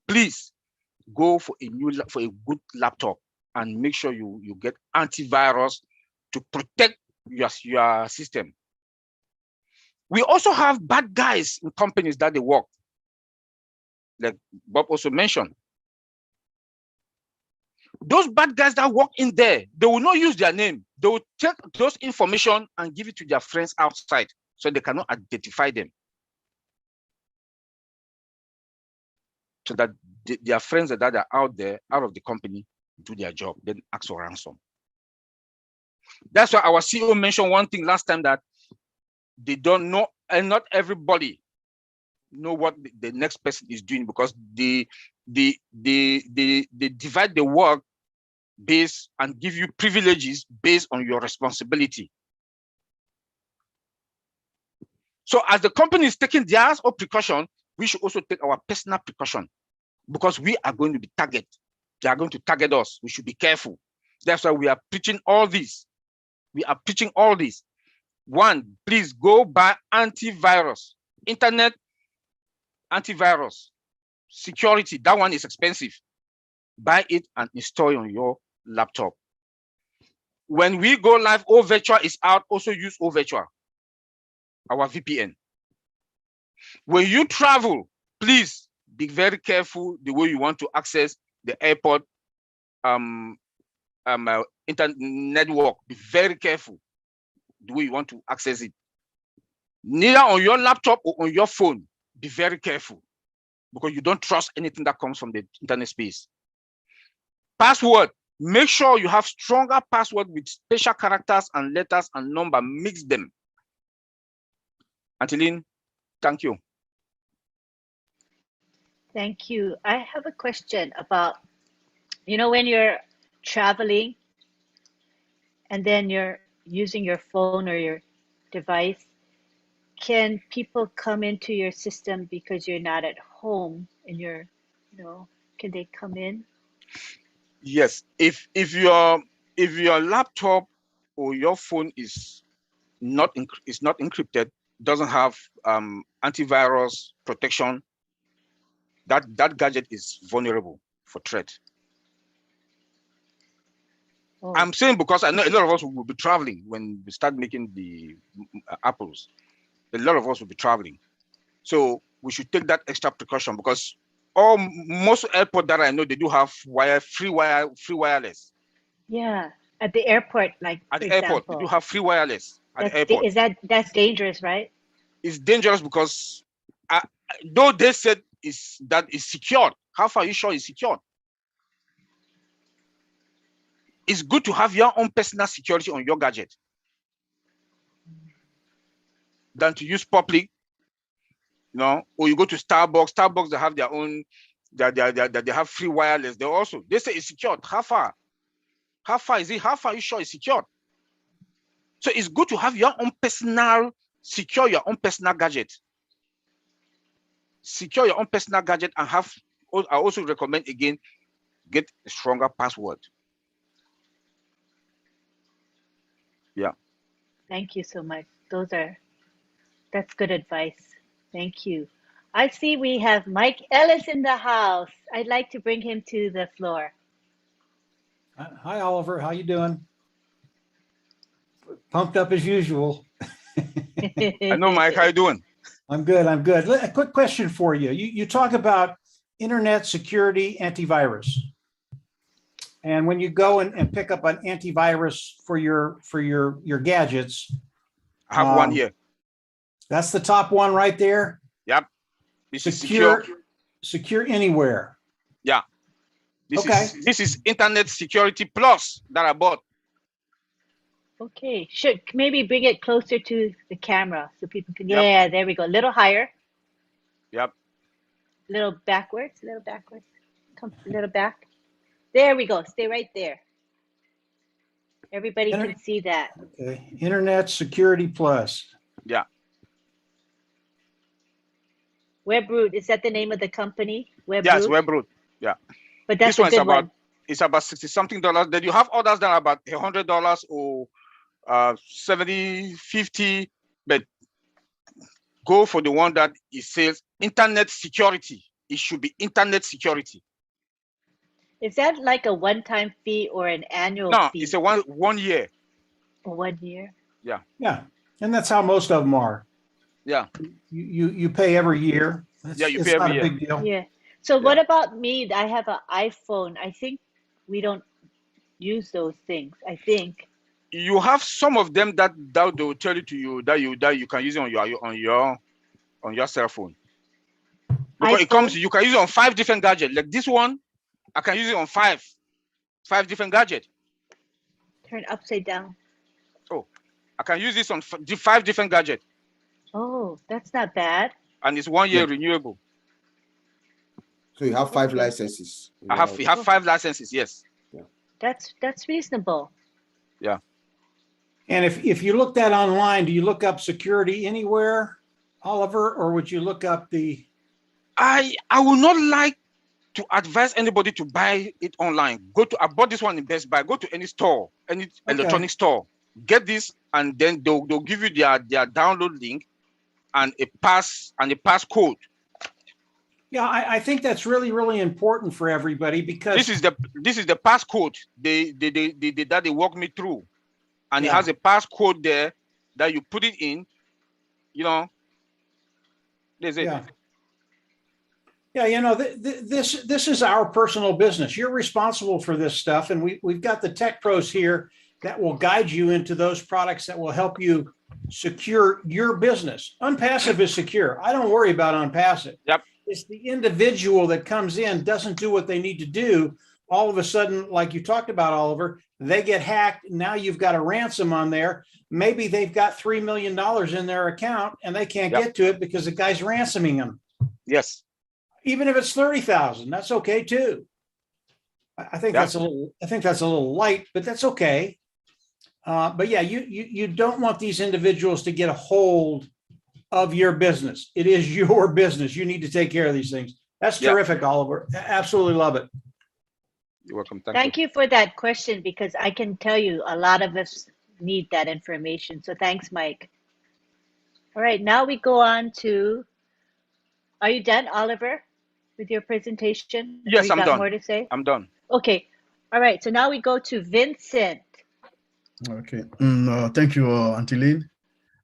please go for a good laptop and make sure you get antivirus to protect your system. We also have bad guys in companies that they work, like Bob also mentioned. Those bad guys that work in there, they will not use their name. They will take those information and give it to their friends outside, so they cannot identify them, so that their friends that are out there, out of the company, do their job, then ask for ransom. That's why our CEO mentioned one thing last time, that they don't know, and not everybody know what the next person is doing, because they divide the work based and give you privileges based on your responsibility. So as the company is taking theirs or precaution, we should also take our personal precaution, because we are going to be targeted. They are going to target us. We should be careful. That's why we are preaching all this. We are preaching all this. One, please go buy antivirus, internet antivirus, security. That one is expensive. Buy it and install it on your laptop. When we go live, OVirtual is out. Also use OVirtual, our VPN. When you travel, please be very careful the way you want to access the airport internet network. Be very careful the way you want to access it. Neither on your laptop or on your phone. Be very careful, because you don't trust anything that comes from the internet space. Password. Make sure you have stronger password with special characters and letters and number. Mix them. Anteline, thank you.
Thank you. I have a question about, when you're traveling and then you're using your phone or your device, can people come into your system because you're not at home and can they come in?
Yes, if your laptop or your phone is not encrypted, doesn't have antivirus protection, that gadget is vulnerable for threat.
Oh.
I'm saying because I know a lot of us will be traveling when we start making the apples. A lot of us will be traveling, so we should take that extra precaution, because most airport that I know, they do have free wireless.
Yeah, at the airport, like
At
for
the airport, they
example.
do have free wireless at the airport.
That's dangerous, right?
It's dangerous because though they said that it's secured, how far are you sure it's secured? It's good to have your own personal security on your gadget than to use public, or you go to Starbucks, they have their own, they have free wireless. They say it's secured. How far is it? How far are you sure it's secured? So it's good to have your own secure your own personal gadget. Secure your own personal gadget, and I also recommend, again, get a stronger password. Yeah.
Thank you so much. That's good advice. Thank you. I see we have Mike Ellis in the house. I'd like to bring him to the floor.
Hi, Oliver. How you doing? Pumped up as usual.
I know, Mike. How you doing?
I'm good. I'm good. A quick question for you. You talk about internet security antivirus. And when you go and pick up an antivirus for your gadgets,
I have one here.
That's the top one right there.
Yep. This is secure.
Secure anywhere.
Yeah. This is Internet Security Plus that I bought.
Okay, should maybe bring it closer to the camera so people can. Yeah, there we go. A little higher.
Yep.
A little backwards. Come a little back. There we go. Stay right there. Everybody can see that.
Okay. Internet Security Plus.
Yeah.
WebRoot, is that the name of the company? WebRoot?
Yes, WebRoot. Yeah.
But that's
this
a good one.
It's about $60-something. Then you have others that are about $100 or $70, $50, but go for the one that it says internet security. It should be internet security.
Is that like a one-time fee or an annual
No,
fee?
it's a one year.
1 year?
Yeah.
Yeah. And that's how most of them are.
Yeah.
You pay every year.
You pay every year.
It's not a big deal.
Yeah. So what about me? I have an iPhone. I think we don't use those things. I think
you have some of them that they will tell you that you can use it on your cell phone. Because you can use it on 5 different gadgets. Like this one, I can use it on 5 different gadgets.
Turn upside down.
Oh, I can use this on 5 different gadgets.
Oh, that's not bad.
And it's 1 year renewable.
So you have 5 licenses.
I have 5 licenses. Yes.
Yeah.
That's reasonable.
Yeah.
And if you look that online, do you look up security anywhere? Oliver, or would you look up the?
I would not like to advise anybody to buy it online. I bought this one in Best Buy. Go to any store, any electronic store. Get this, and then they'll give you their download link and a passcode.
Yeah, I think that's really, really important for everybody, because
this is the passcode that they walk me through, and it has a passcode there that you put it in. You know, there's it.
Yeah, you know, this is our personal business. You're responsible for this stuff, and we've got the tech pros here that will guide you into those products that will help you secure your business. ONPASSIVE is secure. I don't worry about ONPASSIVE.
Yep.
It's the individual that comes in, doesn't do what they need to do. All of a sudden, like you talked about, Oliver, they get hacked. Now you've got a ransom on there. Maybe they've got $3 million in their account and they can't get to it because the guy's ransoming them.
Yes.
Even if it's 30,000, that's okay too. I think that's a little light, but that's okay. But yeah, you don't want these individuals to get a hold of your business. It is your business. You need to take care of these things. That's terrific, Oliver. Absolutely love it.
You're welcome.
Thank you for that question, because I can tell you a lot of us need that information. So thanks, Mike. All right, now we go on to, are you done, Oliver, with your presentation?
Yes, I'm done.
More to say?
I'm done.
Okay. All right, so now we go to Vincent.
Okay. Thank you, Auntie Lynn.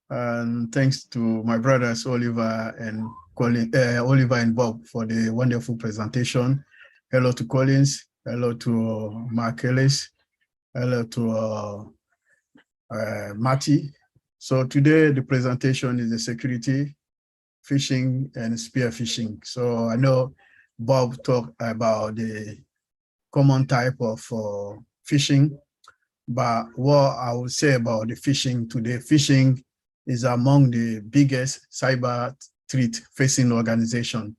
And thanks to my brothers, Oliver and Oliver and Bob, for the wonderful presentation. Hello to Collins. Hello to Mark Ellis. Hello to Matty. So today the presentation is the security, phishing, and spear phishing. So I know Bob talked about the common type of phishing, but what I would say about the phishing today, phishing is among the biggest cyber threat facing organization.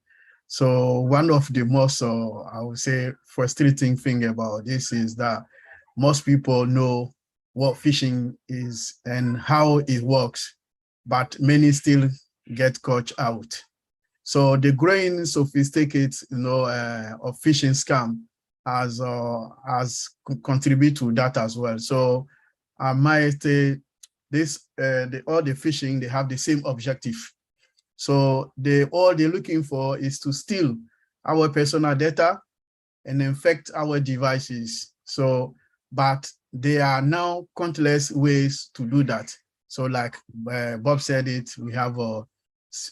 So one of the most, I would say, frustrating thing about this is that most people know what phishing is and how it works, but many still get caught out. So the growing sophisticated, of phishing scam has contributed to that as well. So I might say all the phishing, they have the same objective. So all they're looking for is to steal our personal data and infect our devices. So, but there are now countless ways to do that. So like Bob said it, we have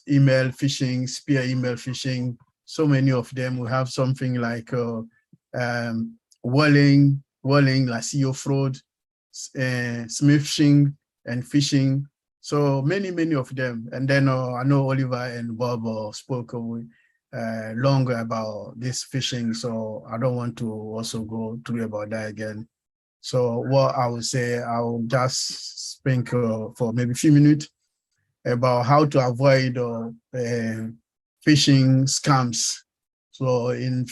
email phishing, spear email phishing, so many of them. We have something like walling, like SEO fraud, smishing, and phishing. So many of them. And then I know Oliver and Bob spoke longer about this phishing, so I don't want to also go through about that again. So what I would say, I will just speak for maybe a few minutes about how to avoid phishing scams. So in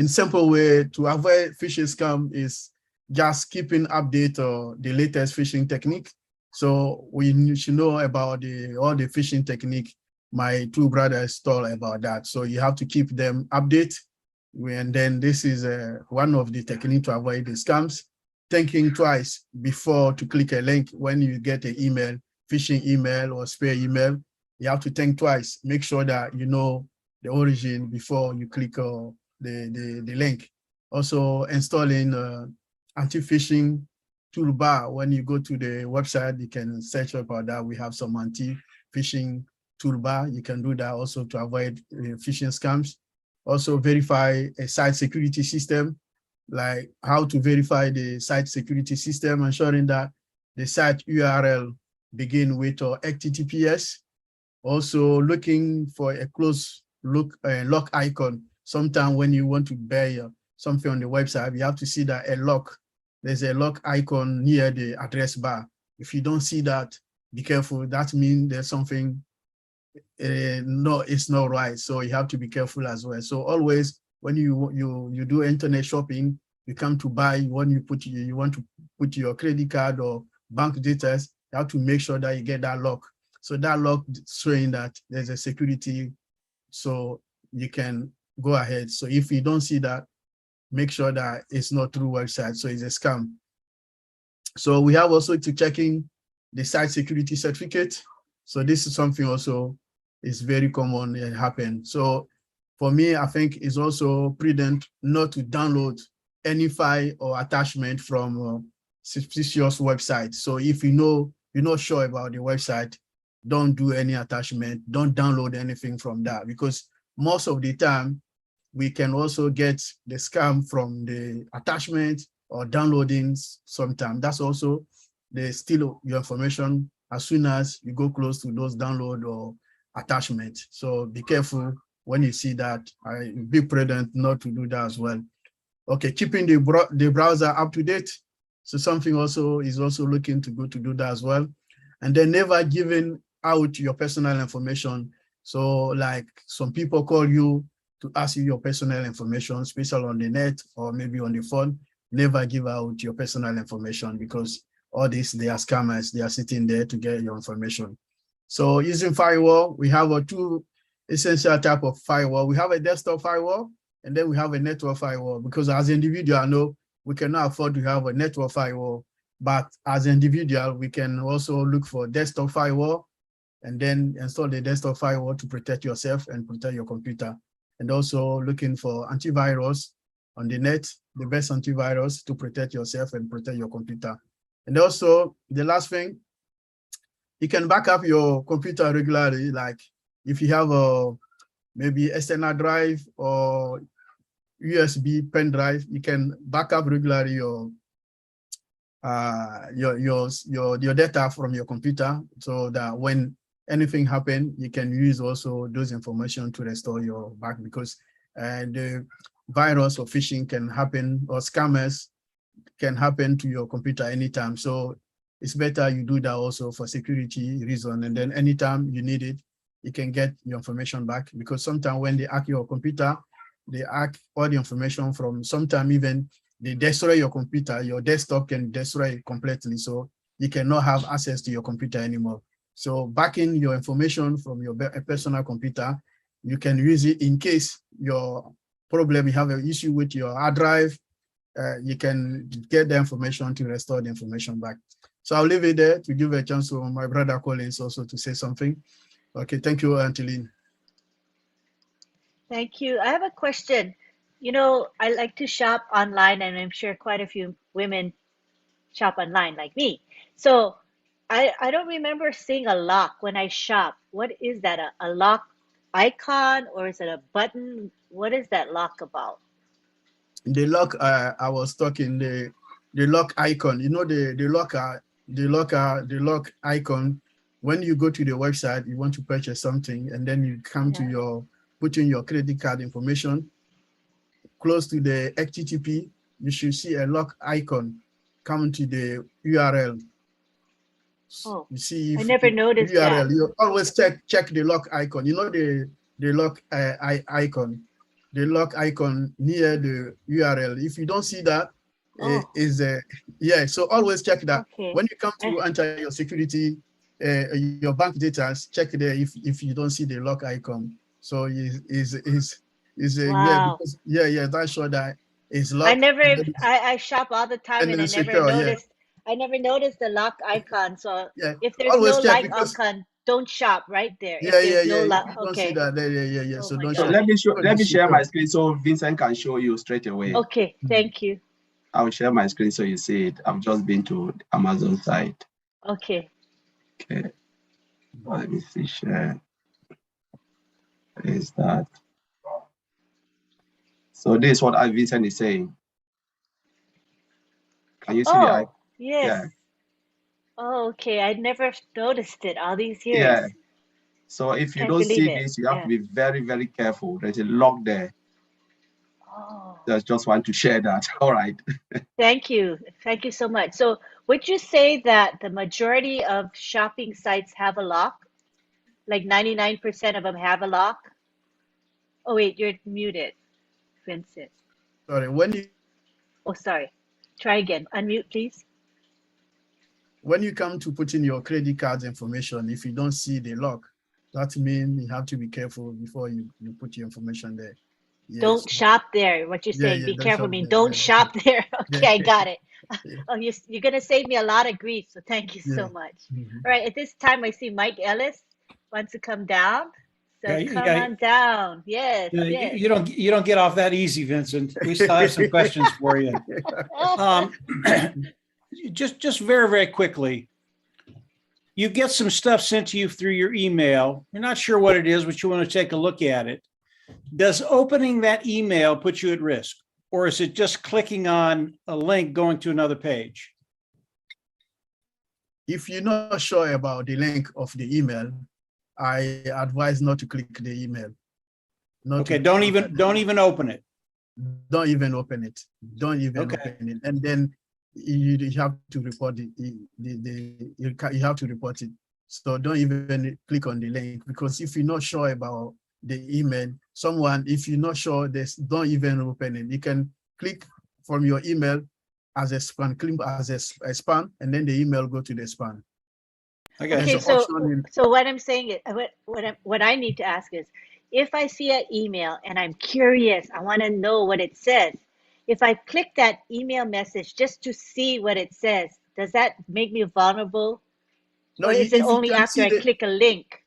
simple way to avoid phishing scam is just keeping update the latest phishing technique. So we should know about all the phishing technique. My two brothers told about that. So you have to keep them update. And then this is one of the techniques to avoid the scams. Thinking twice before to click a link when you get an email, phishing email or spear email. You have to think twice. Make sure that you know the origin before you click the link. Also installing anti-phishing toolbar. When you go to the website, you can search about that. We have some anti-phishing toolbar. You can do that also to avoid phishing scams. Also verify a site security system, like how to verify the site security system, ensuring that the site URL begin with HTTPS. Also looking for a close look lock icon. Sometimes when you want to buy something on the website, you have to see that there's a lock icon near the address bar. If you don't see that, be careful. That means there's something no, it's not right. So you have to be careful as well. So always when you do internet shopping, you come to buy, you want to put your credit card or bank details, you have to make sure that you get that lock. So that log showing that there's a security, so you can go ahead. So if you don't see that, make sure that it's not through website, so it's a scam. So we have also to checking the site security certificate. So this is something also is very common and happen. So for me, I think it's also prudent not to download any file or attachment from suspicious website. So if you know you're not sure about the website, don't do any attachment, don't download anything from that, because most of the time we can also get the scam from the attachment or downloading sometimes. That's also they steal your information as soon as you go close to those download or attachment. So be careful when you see that. Be prudent not to do that as well. Okay, keeping the browser up to date. So something also is also looking to do that as well. And then never giving out your personal information. So like some people call you to ask you your personal information, especially on the net or maybe on the phone. Never give out your personal information, because all this, they are scammers. They are sitting there to get your information. So using firewall, we have two essential type of firewall. We have a desktop firewall, and then we have a network firewall, because as an individual, I know we cannot afford to have a network firewall, but as an individual, we can also look for desktop firewall and then install the desktop firewall to protect yourself and protect your computer. And also looking for antivirus on the net, the best antivirus to protect yourself and protect your computer. And also the last thing, you can back up your computer regularly. Like if you have a maybe external drive or USB pen drive, you can back up regularly your data from your computer, so that when anything happen, you can use also those information to restore your back, because the virus or phishing can happen, or scammers can happen to your computer anytime. So it's better you do that also for security reason. And then anytime you need it, you can get your information back, because sometimes when they hack your computer, they hack all the information from, sometimes even they destroy your computer, your desktop can destroy it completely. So you cannot have access to your computer anymore. So backing your information from your personal computer, you can use it in case your problem, you have an issue with your hard drive, you can get the information to restore the information back. So I'll leave it there to give a chance to my brother Collins also to say something. Okay, thank you, Angeline.
Thank you. I have a question. You know, I like to shop online, and I'm sure quite a few women shop online like me. So I don't remember seeing a lock when I shop. What is that? A lock icon, or is it a button? What is that lock about?
The lock, I was talking, the lock icon, you know, the lock icon. When you go to the website, you want to purchase something, and then you come to your, put in your credit card information, close to the HTTP, you should see a lock icon come to the URL.
Oh,
You see,
I
if
never noticed
URL,
that.
you always check the lock icon. You know the lock icon, the lock icon near the URL. If you don't see that,
Oh,
is yeah. So always check that.
okay.
When you come to enter your security, your bank data, check there if you don't see the lock icon. So yeah,
Wow.
because that's sure that it's
I
locked,
never,
and then
I shop all the time,
and
and
then secure. Yeah,
I never noticed the lock icon. So
yeah.
if there's no
Always check,
like
because
icon, don't shop right there. If
yeah.
there's no
You
lock,
don't see
okay.
that there. Yeah.
Oh
So
my
don't
So
share.
gosh.
let me share my
Secure.
screen so Vincent can show you straight away.
Okay, thank you.
I'll share my screen so you see it. I've just been to the Amazon site.
Okay.
Okay. Let me see. Share. Is that? So this is what Vincent is saying. Can you see the icon?
Oh, yes.
Yeah.
Oh, okay. I never noticed it all these years.
Yeah. So if you
Can't
don't
believe
see
it.
this, you have
Yeah.
to be very, very careful. There's a lock there.
Oh,
Just want to share that. All right.
thank you. Thank you so much. So, would you say that the majority of shopping sites have a lock? Like 99% of them have a lock? Oh, wait, you're muted, Vincent.
Sorry. When you
Oh, sorry. Try again. Unmute, please.
when you come to put in your credit card information, if you don't see the lock, that means you have to be careful before you put your information there. Yes.
Don't shop there. What you're
Yeah,
saying,
yeah,
be
don't
careful. I
shop
mean,
there.
don't shop there.
Yeah,
Okay, I got it.
yeah,
Oh, you're going to save me a lot of grief. So thank you
yeah.
so much.
Mhm.
All right, at this time, I see Mike Ellis wants to come down.
Yeah,
So come on down. Yes,
yeah,
yes.
you don't get off that easy, Vincent. We still have some questions for you. Um, just very, very quickly, you get some stuff sent to you through your email. You're not sure what it is, but you want to take a look at it. Does opening that email put you at risk? Or is it just clicking on a link going to another page?
If you're not sure about the link of the email, I advise not to click the email.
Okay, don't even open it.
Don't even open it. Don't even
Okay.
open it. And then you have to report you have to report it. So don't even click on the link, because if you're not sure about the email, if you're not sure, don't even open it. You can click from your email as a spam, click as a spam, and then the email go to the spam.
Okay, so what I'm saying is, what I need to ask is, if I see an email and I'm curious, I want to know what it says. If I click that email message just to see what it says, does that make me vulnerable?
No,
Or is it
if you
only
can
after
see
I click a link?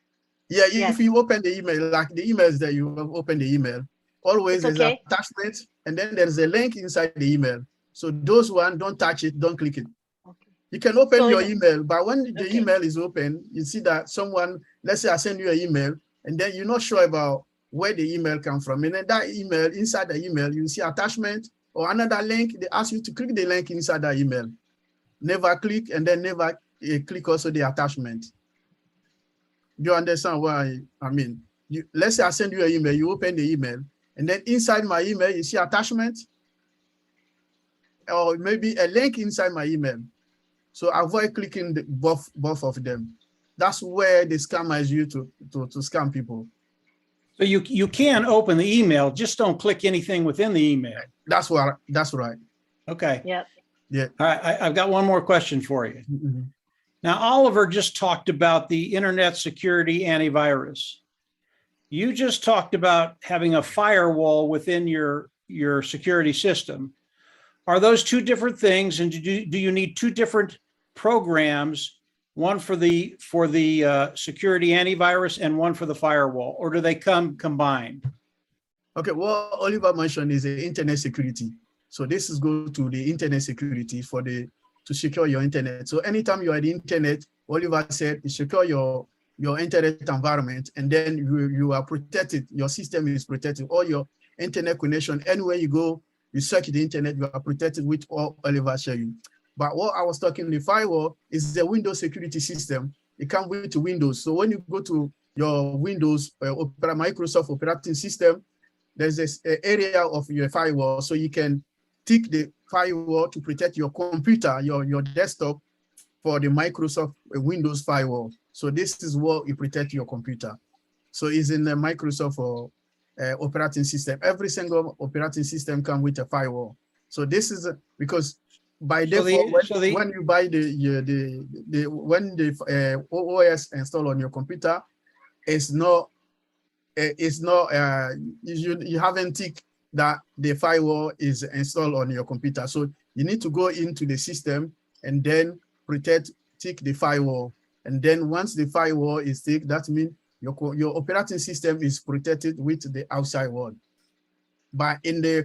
Yeah,
Yes,
if you open the email, like the emails that you open the email, always
it's
there's
okay.
attachment, and then there's a link inside the email. So those one, don't touch it, don't click it.
Okay.
You can open
So
your email, but when the
okay.
email is open, you see that someone, let's say I send you an email, and then you're not sure about where the email comes from. And then that email, inside the email, you see attachment or another link. They ask you to click the link inside that email. Never click, and then never click also the attachment. Do you understand what I mean? Let's say I send you an email, you open the email, and then inside my email, you see attachment, or maybe a link inside my email. So avoid clicking both of them. That's where the scammers use to scam people.
So you can open the email, just don't click anything within the email.
That's right.
Okay.
Yep.
Yeah.
All right. I've got one more question for you.
Mm-hmm.
Now, Oliver just talked about the internet security antivirus. You just talked about having a firewall within your security system. Are those two different things? And do you need two different programs, one for the security antivirus and one for the firewall, or do they come combined?
Okay, what Oliver mentioned is the internet security. So this is go to the internet security to secure your internet. So anytime you are at the internet, Oliver said, you secure your internet environment, and then you are protected. Your system is protected. All your internet connection, anywhere you go, you search the internet, you are protected with all Oliver showed you. But what I was talking, the firewall is the Windows security system. It comes with Windows. So when you go to your Windows Microsoft operating system, there's this area of your firewall, so you can tick the firewall to protect your computer, your desktop, for the Microsoft Windows firewall. So this is what you protect your computer. So it's in the Microsoft operating system. Every single operating system comes with a firewall. So this is because by default, when you buy when the OS installed on your computer, you haven't ticked that the firewall is installed on your computer. So you need to go into the system and then tick the firewall. And then once the firewall is ticked, that means your operating system is protected with the outside world. But in the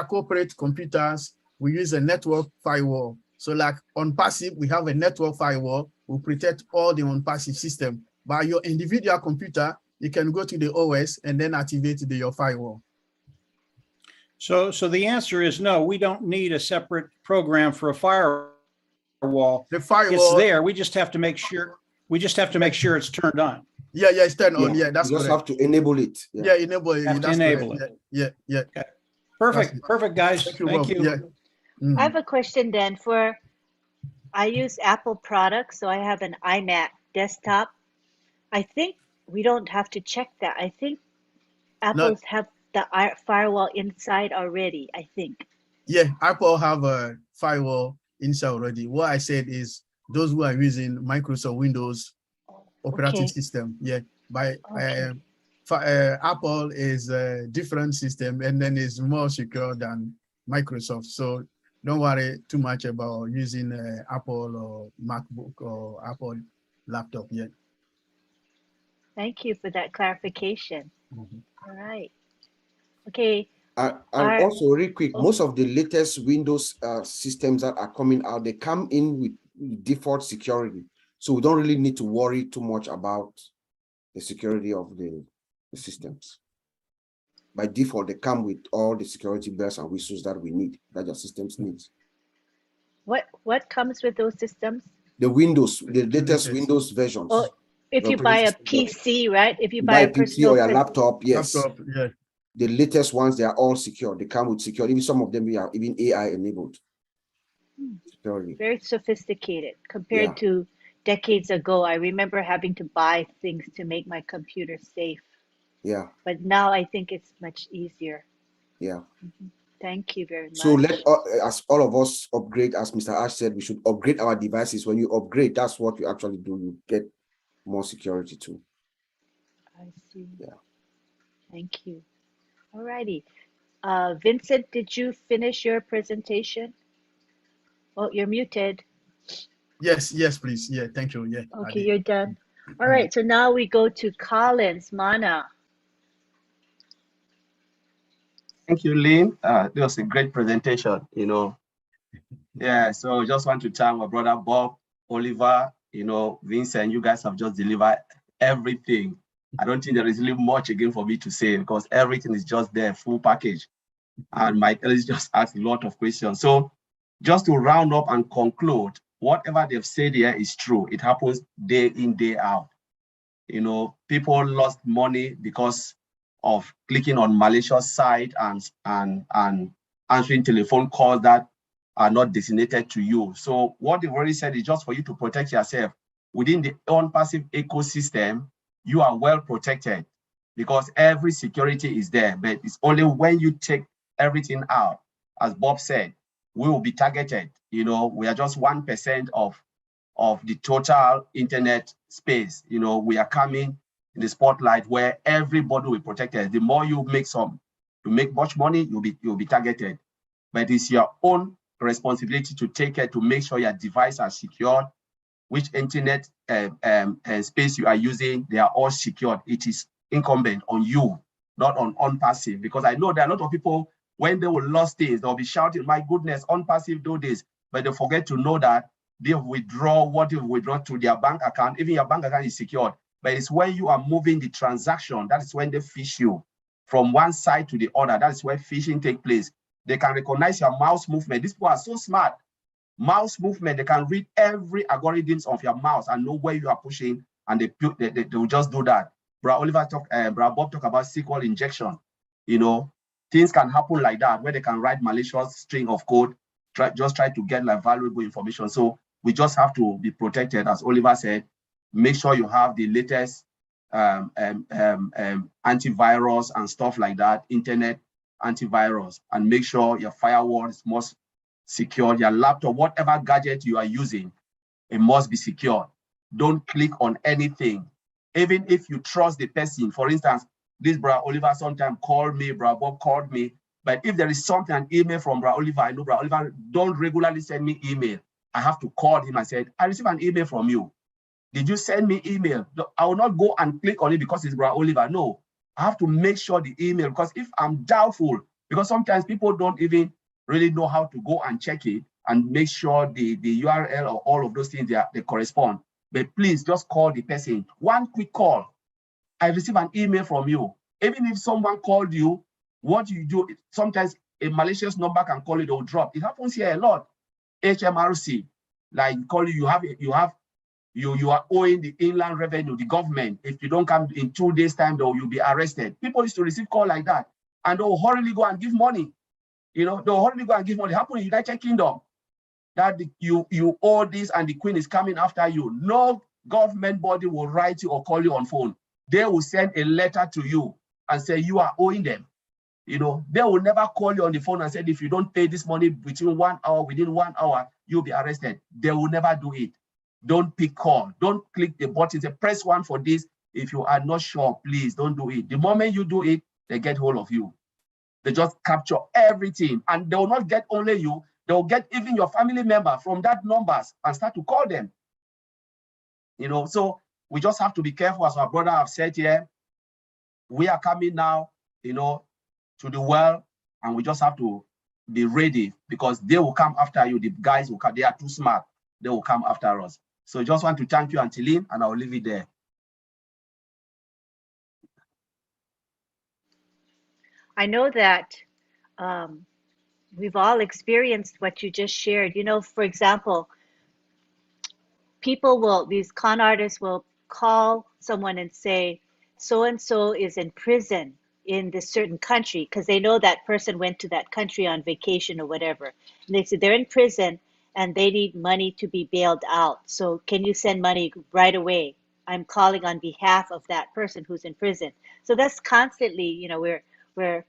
corporate computers, we use a network firewall. So like ONPASSIVE, we have a network firewall, we protect all the ONPASSIVE system. By your individual computer, you can go to the OS and then activate your firewall.
So the answer is no, we don't need a separate program for a firewall.
The firewall,
it's there. We just have to make sure it's turned on.
Yeah, it's turned on. Yeah, that's
you just
correct.
have to enable it.
Yeah, enable it.
Have to enable it.
Yeah.
Okay. Perfect, guys. Thank you.
Yeah.
I have a question then I use Apple products, so I have an iMac desktop. I think we don't have to check that. I think Apple's have the firewall inside already, I think.
Yeah, Apple have a firewall inside already. What I said is those who are using Microsoft Windows operating
Okay.
system. Yeah, by
Okay.
Apple is a different system, and then it's more secure than Microsoft. So don't worry too much about using Apple or MacBook or Apple laptop yet.
Thank you for that clarification.
Mhm.
All right. Okay.
And
Our
also, real quick,
oh,
most of the latest Windows systems that are coming out, they come in with default security. So we don't really need to worry too much about the security of the systems. By default, they come with all the security bells and whistles that we need, that your systems needs.
what comes with those systems?
The Windows, the latest
Latest.
Windows
Oh,
versions.
if
the
you buy
operating
a
system,
PC, right? If you
you
buy
buy
a
a PC or
personal
your laptop, yes.
Laptop, yeah.
The latest ones, they are all secure. They come with security. Even some of them are even AI enabled. Security.
Very sophisticated compared
Yeah.
to decades ago. I remember having to buy things to make my computer safe,
Yeah.
but now I think it's much easier.
Yeah.
Thank you very
So
much.
as all of us upgrade, as Mr. Ash said, we should upgrade our devices. When you upgrade, that's what you actually do. You get more security too.
I see.
Yeah.
Thank you. Alrighty. Vincent, did you finish your presentation? Oh, you're muted.
Yes, please. Yeah, thank you. Yeah, I
Okay,
did.
you're done. All
Yeah.
right, so now we go to Collins, Mana.
Thank you, Lynn. That was a great presentation, Yeah, so just want to thank my brother Bob, Oliver, Vincent, you guys have just delivered everything. I don't think there is really much again for me to say because everything is just there, full package. And my colleagues just asked a lot of questions. So just to round up and conclude, whatever they've said here is true. It happens day in, day out. People lost money because of clicking on malicious site and answering telephone calls that are not designated to you. So what they've already said is just for you to protect yourself. Within the ONPASSIVE ecosystem, you are well protected because every security is there, but it's only when you take everything out, as Bob said, we will be targeted. We are just 1% of the total internet space. We are coming in the spotlight where everybody will be protected. The more you make much money, you'll be targeted. But it's your own responsibility to take care to make sure your devices are secured, which internet space you are using, they are all secured. It is incumbent on you, not on ONPASSIVE, because I know there are a lot of people, when they will lose things, they'll be shouting, my goodness, ONPASSIVE do this, but they forget to know that they withdraw what they withdraw to their bank account. Even your bank account is secured, but it's when you are moving the transaction, that is when they phish you from one side to the other. That is where phishing takes place. They can recognize your mouse movement. These people are so smart. Mouse movement, they can read every algorithms of your mouse and know where you are pushing, and they will just do that. Bro Oliver Bob talk about SQL injection. Things can happen like that where they can write malicious string of code, try to get like valuable information. So we just have to be protected, as Oliver said. Make sure you have the latest antivirus and stuff like that, internet antivirus, and make sure your firewall is most secure. Your laptop, whatever gadget you are using, it must be secure. Don't click on anything, even if you trust the person. For instance, this Bra Oliver sometimes called me, Bra Bob called me, but if there is something, an email from Bra Oliver, I know Bra Oliver don't regularly send me email. I have to call him and say, I received an email from you. Did you send me email? I will not go and click on it because it's Bra Oliver. No, I have to make sure the email, because if I'm doubtful, because sometimes people don't even really know how to go and check it and make sure the URL or all of those things, they correspond. But please just call the person. One quick call. I received an email from you. Even if someone called you, what you do, sometimes a malicious number can call it or drop. It happens here a lot. HMRC, like call you are owing the inland revenue, the government. If you don't come in 2 days' time, though, you'll be arrested. People used to receive call like that, and they'll hurriedly go and give money. They'll hurriedly go and give money. It happened in the United Kingdom that you owe this and the Queen is coming after you. No government body will write you or call you on phone. They will send a letter to you and say you are owing them. They will never call you on the phone and say, if you don't pay this money within 1 hour, you'll be arrested. They will never do it. Don't pick call. Don't click the button. Say, press 1 for this. If you are not sure, please don't do it. The moment you do it, they get hold of you. They just capture everything, and they will not get only you. They will get even your family member from that numbers and start to call them. So we just have to be careful, as our brother have said here. We are coming now, to the world, and we just have to be ready, because they will come after you. The guys will come. They are too smart. They will come after us. So I just want to thank you, Auntie Lynn, and I'll leave it there.
I know that we've all experienced what you just shared. For example, these con artists will call someone and say, so-and-so is in prison in this certain country, because they know that person went to that country on vacation or whatever. And they say they're in prison and they need money to be bailed out. So can you send money right away? I'm calling on behalf of that person who's in prison. So that's constantly, we're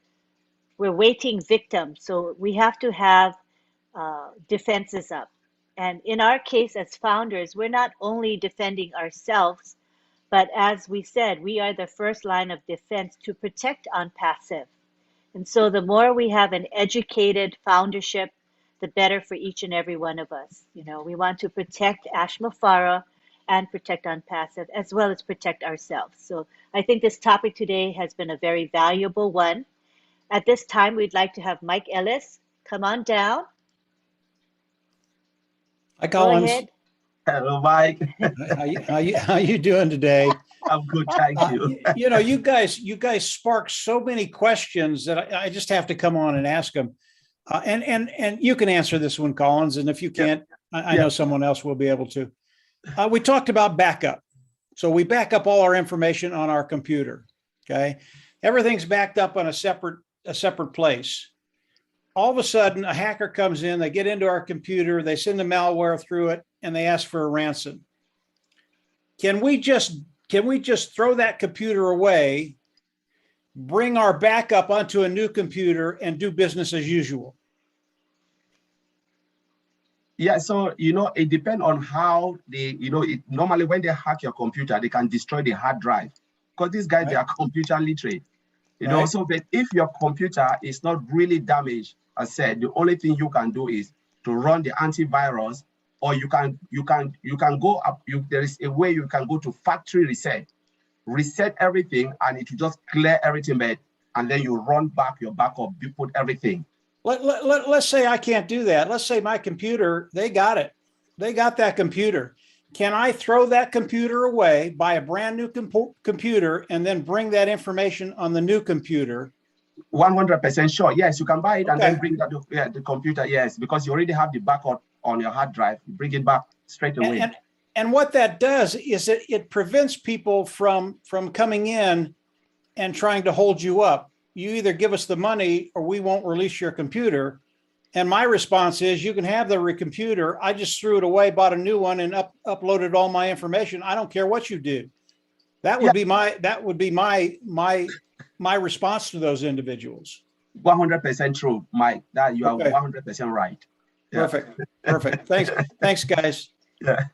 waiting victims. So we have to have defenses up. And in our case as founders, we're not only defending ourselves, but as we said, we are the first line of defense to protect ONPASSIVE. And so the more we have an educated foundership, the better for each and every one of us. We want to protect Ashmafara and protect ONPASSIVE, as well as protect ourselves. So I think this topic today has been a very valuable one. At this time, we'd like to have Mike Ellis come on down.
Hi,
Go
Collins.
ahead.
Hello, Mike.
How you doing today?
I'm good, thank you.
You guys spark so many questions that I just have to come on and ask them. And you can answer this one, Collins. And if you can't, I know someone else will be able to. We talked about backup. So we back up all our information on our computer. Okay. Everything's backed up on a separate place. All of a sudden, a hacker comes in, they get into our computer, they send the malware through it, and they ask for a ransom. Can we just throw that computer away, bring our backup onto a new computer, and do business as usual?
Yeah, so it depends on how normally when they hack your computer, they can destroy the hard drive, because these guys, they are computer literate. So but if your computer is not really damaged, as said, the only thing you can do is to run the antivirus, or you can go up. There is a way you can go to factory reset everything, and it will just clear everything back, and then you run back your backup, you put everything.
Let's say I can't do that. Let's say my computer, they got it. They got that computer. Can I throw that computer away, buy a brand new computer, and then bring that information on the new computer?
100% sure. Yes, you can buy it and then bring that the computer. Yes, because you already have the backup on your hard drive. You bring it back straight away.
And what that does is it prevents people from coming in and trying to hold you up. You either give us the money or we won't release your computer. And my response is, you can have the computer. I just threw it away, bought a new one, and uploaded all my information. I don't care what you do. That would be my response to those individuals.
100% true, Mike. That you are 100% right.
Yeah. Perfect. Thanks, guys.
Yeah.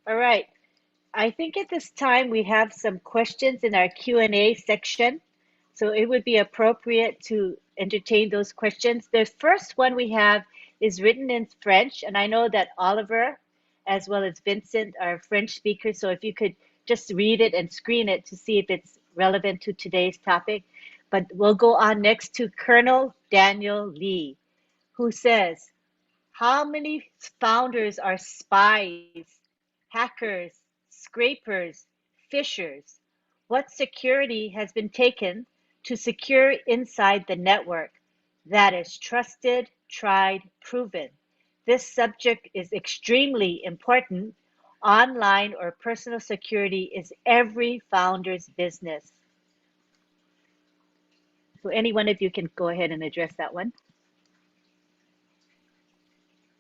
All right. I think at this time we have some questions in our Q&A section. So it would be appropriate to entertain those questions. The first one we have is written in French, and I know that Oliver as well as Vincent are French speakers. So if you could just read it and screen it to see if it's relevant to today's topic. But we'll go on next to Colonel Daniel Lee, who says, how many founders are spies, hackers, scrapers, phishers? What security has been taken to secure inside the network that is trusted, tried, proven? This subject is extremely important. Online or personal security is every founder's business. So any one of you can go ahead and address that one.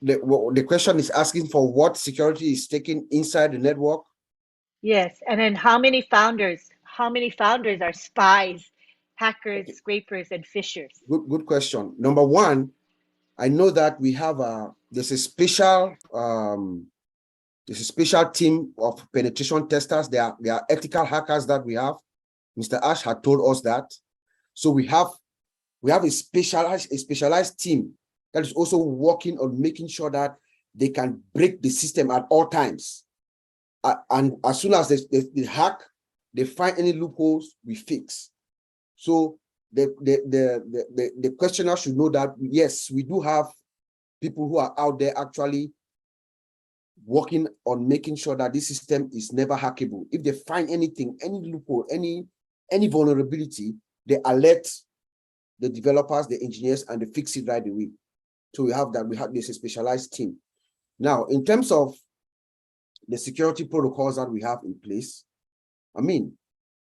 The question is asking for what security is taken inside the network.
Yes, and then how many founders are spies, hackers, scrapers, and phishers?
Good question. Number one, I know that we have there's a special There's a special team of penetration testers. They are ethical hackers that we have. Mr. Ash had told us that. So we have a specialized team that is also working on making sure that they can break the system at all times. And as soon as they hack, they find any loopholes, we fix. So the questioner should know that, yes, we do have people who are out there actually working on making sure that this system is never hackable. If they find anything, any loophole, any vulnerability, they alert the developers, the engineers, and they fix it right away. So we have this specialized team. Now, in terms of the security protocols that we have in place, I mean,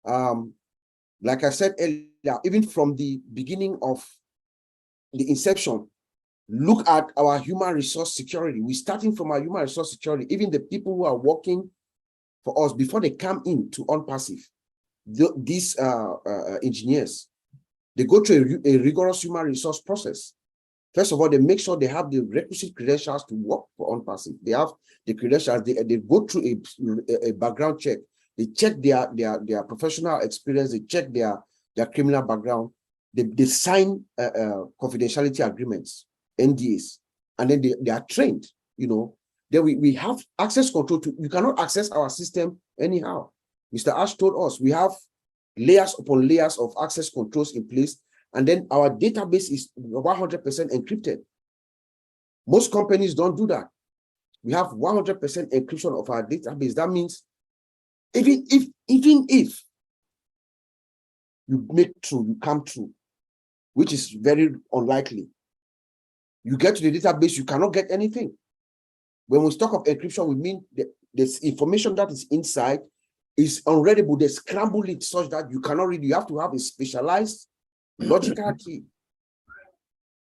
like I said earlier, even from the beginning of the inception, look at our human resource security. We're starting from our human resource security. Even the people who are working for us before they come into ONPASSIVE, these engineers, they go through a rigorous human resource process. First of all, they make sure they have the requisite credentials to work for ONPASSIVE. They have the credentials. They go through a background check. They check their professional experience. They check their criminal background. They sign confidentiality agreements, NDAs, and then they are trained. You know, then we have access control to. You cannot access our system anyhow. Mr. Ash told us we have layers upon layers of access controls in place, and then our database is 100% encrypted. Most companies don't do that. We have 100% encryption of our database. That means even if you you come through, which is very unlikely, you get to the database, you cannot get anything. When we talk of encryption, we mean this information that is inside is unreadable. They scramble it such that you cannot read. You have to have a specialized logical key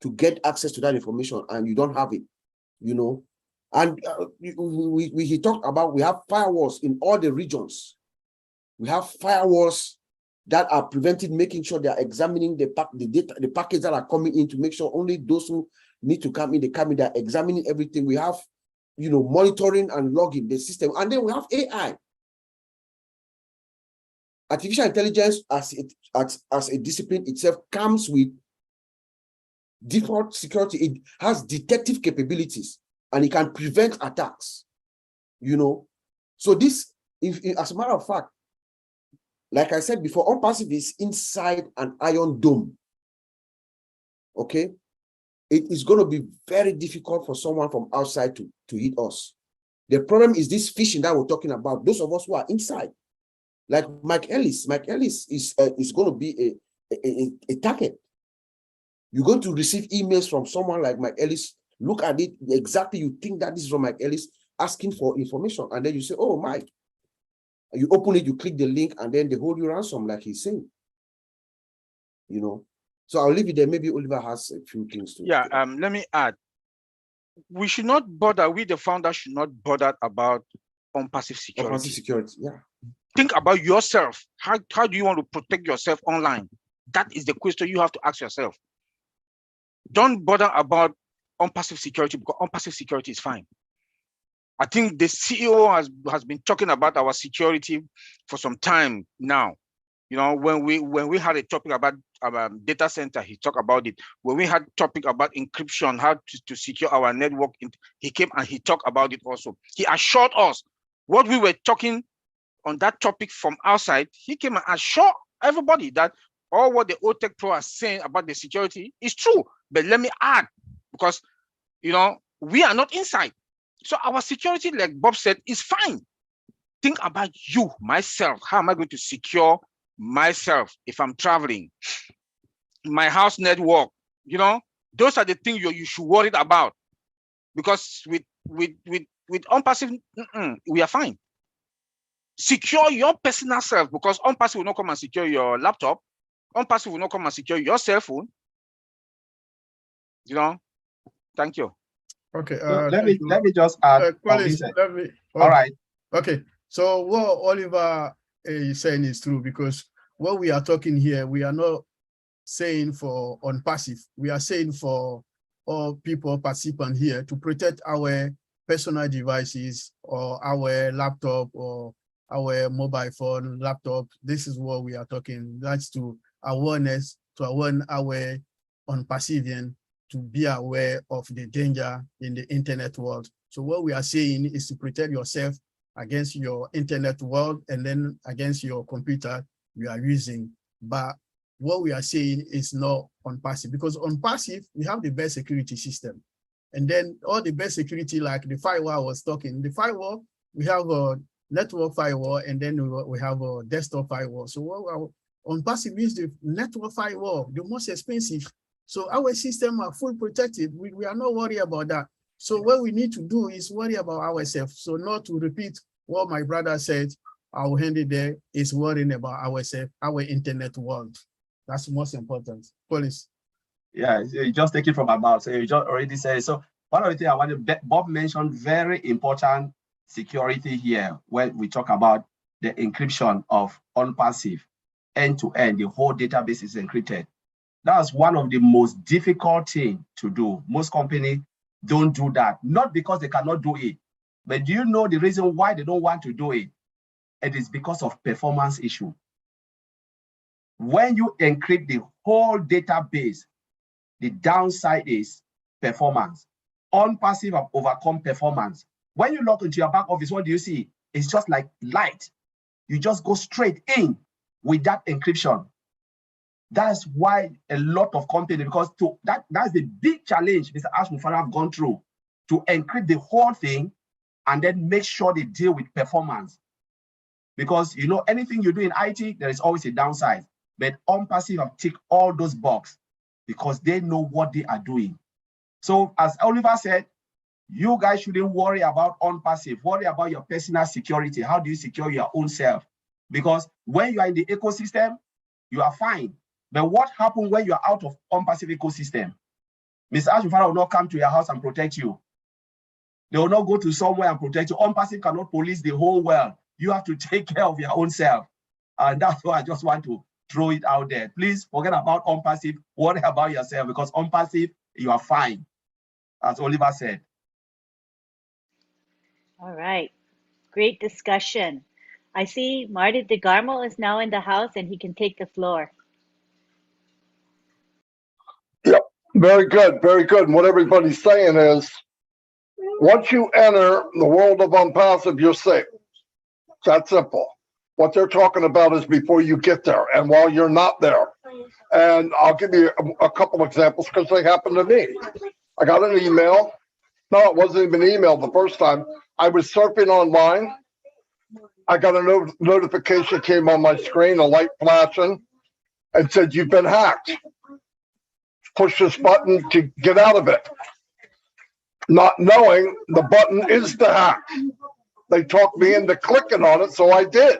to get access to that information, and you don't have it, you know. And he talked about we have firewalls in all the regions. We have firewalls that are preventing, making sure they are examining the packets that are coming in to make sure only those who need to come in, they come in, they're examining everything. We have, you know, monitoring and logging the system. And then we have AI. Artificial intelligence as a discipline itself comes with default security. It has detective capabilities and it can prevent attacks, you know. So this, as a matter of fact, like I said before, ONPASSIVE is inside an iron dome. Okay, it is going to be very difficult for someone from outside to hit us. The problem is this phishing that we're talking about. Those of us who are inside, like Mike Ellis is going to be a target. You're going to receive emails from someone like Mike Ellis. Look at it exactly. You think that this is from Mike Ellis asking for information, and then you say, "Oh, Mike." You open it, you click the link, and then they hold you ransom, like he's saying. You know. So I'll leave it there. Maybe Oliver has a few things to.
Yeah. Let me add. We should not bother. We, the founders, should not bother about ONPASSIVE security.
ONPASSIVE security. Yeah.
Think about yourself. How do you want to protect yourself online? That is the question you have to ask yourself. Don't bother about ONPASSIVE security, because ONPASSIVE security is fine. I think the CEO has been talking about our security for some time now. You know, when we had a topic about data center, he talked about it. When we had a topic about encryption, how to secure our network, he came and he talked about it also. He assured us what we were talking on that topic from outside. He came and assured everybody that all what the OTech Pro are saying about the security is true. But let me add, because, you know, we are not inside. So our security, like Bob said, is fine. Think about you, myself. How am I going to secure myself if I'm traveling? My house network, you know, those are the things you should worry about. Because with ONPASSIVE, we are fine. Secure your personal self, because ONPASSIVE will not come and secure your laptop. ONPASSIVE will not come and secure your cell phone. You know, thank you.
Okay.
So let me just add. All right.
Okay. So what Oliver is saying is true, because what we are talking here, we are not saying for ONPASSIVE. We are saying for all people participants here to protect our personal devices or our laptop or our mobile phone, laptop. This is what we are talking. That's to awareness, to warn our ONPASSIVE to be aware of the danger in the internet world. So what we are saying is to protect yourself against your internet world and then against your computer you are using. But what we are saying is not ONPASSIVE, because ONPASSIVE, we have the best security system. And then all the best security, like the firewall I was talking, the firewall, we have a network firewall, and then we have a desktop firewall. So what ONPASSIVE is the network firewall, the most expensive. So our system are full protected. We are not worried about that. So what we need to do is worry about ourselves. So not to repeat what my brother said, I will hand it there, is worrying about ourselves, our internet world. That's most important. Police.
Yeah, you just take it from my mouth. So you just already said. So one of the things I want to, Bob mentioned very important security here when we talk about the encryption of ONPASSIVE end to end. The whole database is encrypted. That's one of the most difficult things to do. Most companies don't do that, not because they cannot do it, but do you know the reason why they don't want to do it? It is because of performance issue. When you encrypt the whole database, the downside is performance. ONPASSIVE have overcome performance. When you log into your back office, what do you see? It's just like light. You just go straight in with that encryption. That's why a lot of companies, because that's the big challenge Mr. Ash Mufara have gone through, to encrypt the whole thing and then make sure they deal with performance. Because you know, anything you do in IT, there is always a downside. But ONPASSIVE have ticked all those boxes because they know what they are doing. So as Oliver said, you guys shouldn't worry about ONPASSIVE, worry about your personal security. How do you secure your own self? Because when you are in the ecosystem, you are fine. But what happens when you are out of ONPASSIVE ecosystem? Mr. Ashufara will not come to your house and protect you. They will not go to somewhere and protect you. ONPASSIVE cannot police the whole world. You have to take care of your own self. And that's why I just want to throw it out there. Please forget about ONPASSIVE, worry about yourself, because ONPASSIVE, you are fine, as Oliver said.
All right. Great discussion. I see Marty DeGarmo is now in the house and he can take the floor.
Yep, very good, very good. And what everybody's saying is, once you enter the world of ONPASSIVE, you're safe. It's that simple. What they're talking about is before you get there and while you're not there. And I'll give you a couple examples because they happened to me. I got an email. No, it wasn't even an email the first time. I was surfing online. I got a notification came on my screen, a light flashing, and said, "You've been hacked. Push this button to get out of it." Not knowing the button is to hack. They talked me into clicking on it, so I did,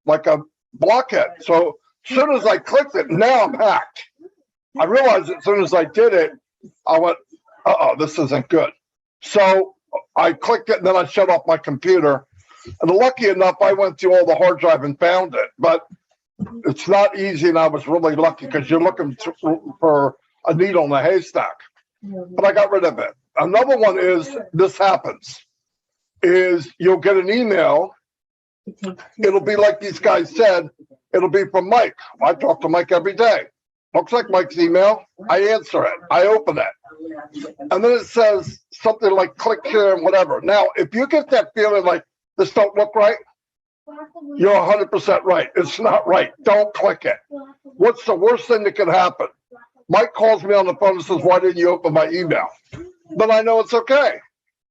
like a blockhead. So as soon as I clicked it, now I'm hacked. I realized as soon as I did it, I went, uh-oh, this isn't good. So I clicked it, and then I shut off my computer. And lucky enough, I went through all the hard drive and found it. But it's not easy, and I was really lucky because you're looking for a needle in a haystack. But I got rid of it. Another one is, this happens, is you'll get an email. It'll be like these guys said, it'll be from Mike. I talk to Mike every day. Looks like Mike's email. I answer it. I open it. And then it says something like click here and whatever. Now, if you get that feeling like this don't look right, you're 100% right. It's not right. Don't click it. What's the worst thing that can happen? Mike calls me on the phone and says, "Why didn't you open my email?" Then I know it's okay.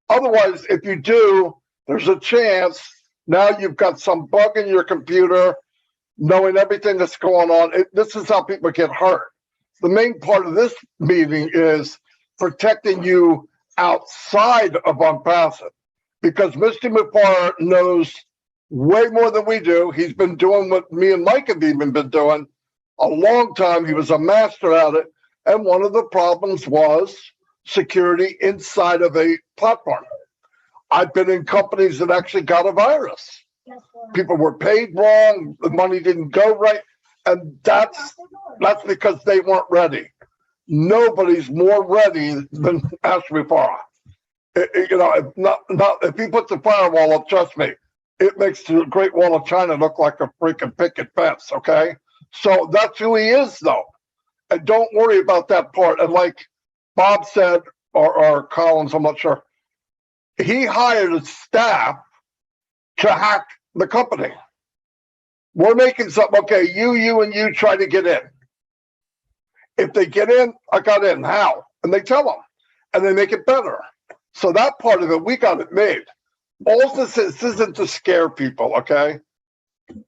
Otherwise, if you do, there's a chance now you've got some bug in your computer, knowing everything that's going on. This is how people get hurt. The main part of this meeting is protecting you outside of ONPASSIVE, because Mr. Mufara knows way more than we do. He's been doing what me and Mike have even been doing a long time. He was a master at it. And one of the problems was security inside of a platform. I've been in companies that actually got a virus. People were paid wrong, the money didn't go right, and that's because they weren't ready. Nobody's more ready than Ash Mufara. You know, if he puts a firewall up, trust me, it makes the Great Wall of China look like a freaking picket fence. Okay, so that's who he is, though, and don't worry about that part. And like Bob said, or Collins, I'm not sure, he hired a staff to hack the company. We're making something. Okay, you, and you try to get in. If they get in, I got in. How? And they tell them, and they make it better. So that part of it, we got it made. All this isn't to scare people, okay?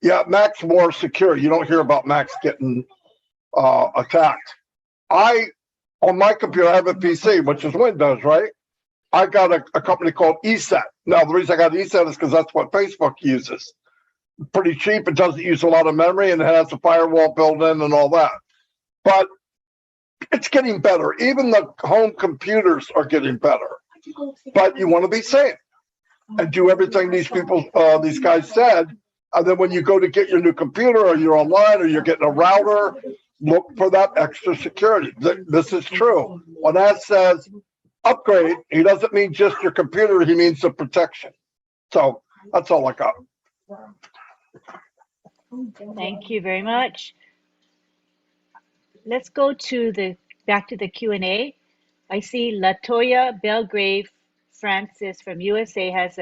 Yeah, Mac's more secure. You don't hear about Mac's getting attacked. On my computer, I have a PC, which is Windows, right? I got a company called ESET. Now, the reason I got ESET is because that's what Facebook uses. Pretty cheap. It doesn't use a lot of memory, and it has a firewall built in and all that. But it's getting better. Even the home computers are getting better. But you want to be safe and do everything these guys said. And then when you go to get your new computer, or you're online, or you're getting a router, look for that extra security. This is true. When that says upgrade, he doesn't mean just your computer, he means the protection. So that's all I got.
Thank you very much. Let's go to back to the Q&A. I see Latoya Belgrave Francis from USA has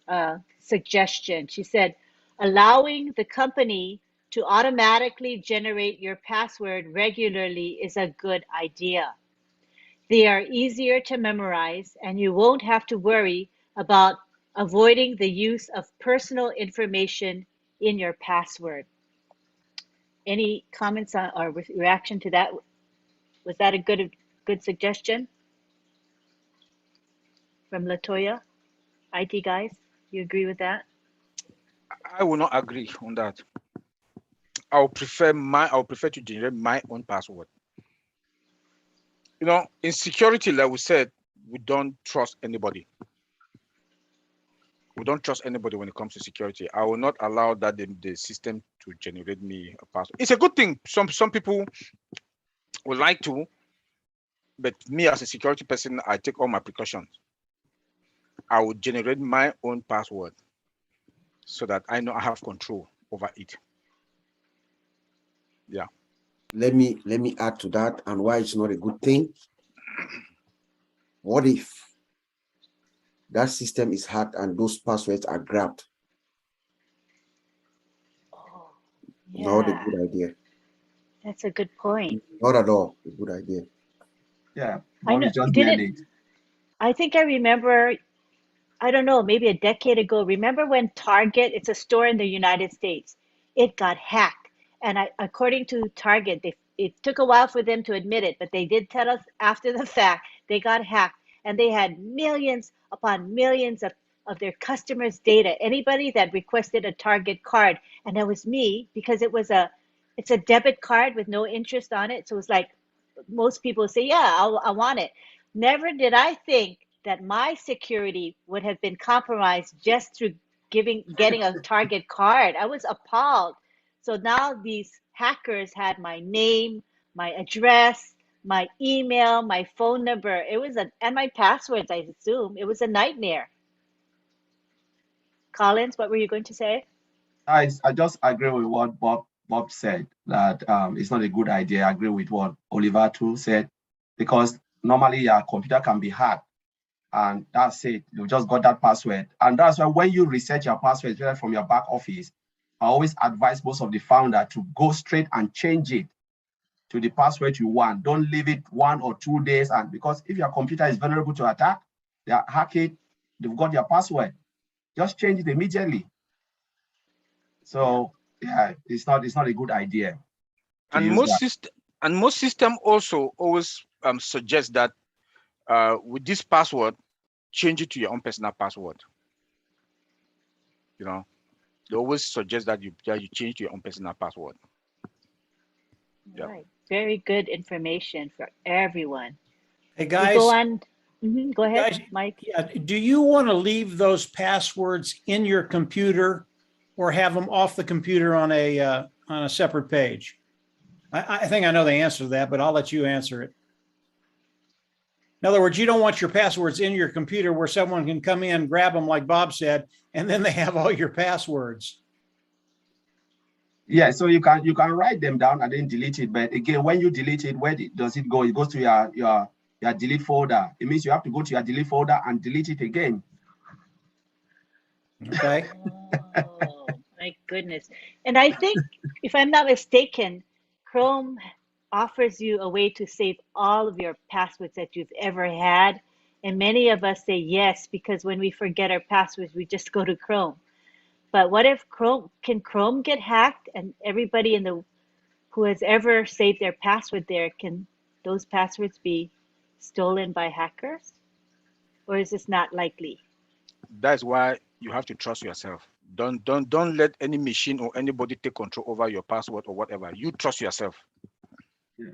a suggestion. She said, allowing the company to automatically generate your password regularly is a good idea. They are easier to memorize, and you won't have to worry about avoiding the use of personal information in your password. Any comments on or reaction to that? Was that a good suggestion from Latoya? IT guys, you agree with that?
I will not agree on that. I would prefer to generate my own password. You know, in security, like we said, we don't trust anybody. We don't trust anybody when it comes to security. I will not allow that the system to generate me a password. It's a good thing. Some people would like to, but me as a security person, I take all my precautions. I will generate my own password so that I know I have control over it. Yeah.
Let me add to that and why it's not a good thing. What if that system is hacked and those passwords are grabbed?
Oh,
Not a
yeah,
good idea.
that's a good point.
Not at all a good idea.
Yeah,
I know,
Bobby just
did
nailed
it,
it.
I think I remember, I don't know, maybe a decade ago. Remember when Target, it's a store in the United States, it got hacked. And according to Target, it took a while for them to admit it, but they did tell us after the fact they got hacked. And they had millions upon millions of their customers' data. Anybody that requested a Target card, and that was me, because it's a debit card with no interest on it. So it's like most people say, yeah, I want it. Never did I think that my security would have been compromised just through getting a Target card. I was appalled. So now these hackers had my name, my address, my email, my phone number. And my passwords, I assume. It was a nightmare. Collins, what were you going to say?
I just agree with what Bob said, that it's not a good idea. I agree with what Oliver too said, because normally your computer can be hacked, and that's it. You just got that password. And that's why when you reset your password, especially from your back office, I always advise most of the founder to go straight and change it to the password you want. Don't leave it 1 or 2 days. And because if your computer is vulnerable to attack, they hack it, they've got your password. Just change it immediately. So yeah, it's not a good idea.
And most system also always suggest that with this password, change it to your own personal password. You know, they always suggest that you change to your own personal password. Yeah.
Right. Very good information for everyone.
Hey
We
guys,
go on. Go ahead,
guys,
Mike.
yeah, do you want to leave those passwords in your computer or have them off the computer on a separate page? I think I know the answer to that, but I'll let you answer it. In other words, you don't want your passwords in your computer where someone can come in, grab them like Bob said, and then they have all your passwords.
Yeah, so you can write them down and then delete it. But again, when you delete it, where does it go? It goes to your delete folder. It means you have to go to your delete folder and delete it again.
Okay.
Oh, my goodness. And I think, if I'm not mistaken, Chrome offers you a way to save all of your passwords that you've ever had. And many of us say yes, because when we forget our passwords, we just go to Chrome. But what if can Chrome get hacked, and everybody who has ever saved their password there, can those passwords be stolen by hackers? Or is this not likely?
That's why you have to trust yourself. Don't let any machine or anybody take control over your password or whatever. You trust yourself.
Yeah.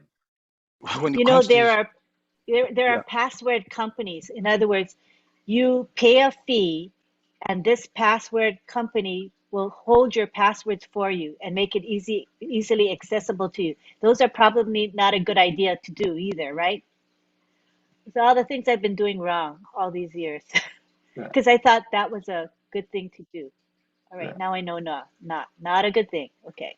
When it
You know,
comes to
there are password companies. In other words, you pay a fee, and this password company will hold your passwords for you and make it easily accessible to you. Those are probably not a good idea to do either, right? So all the things I've been doing wrong all these years,
Yeah.
because I thought that was a good thing to do. All right,
Yeah.
now I know not a good thing. Okay.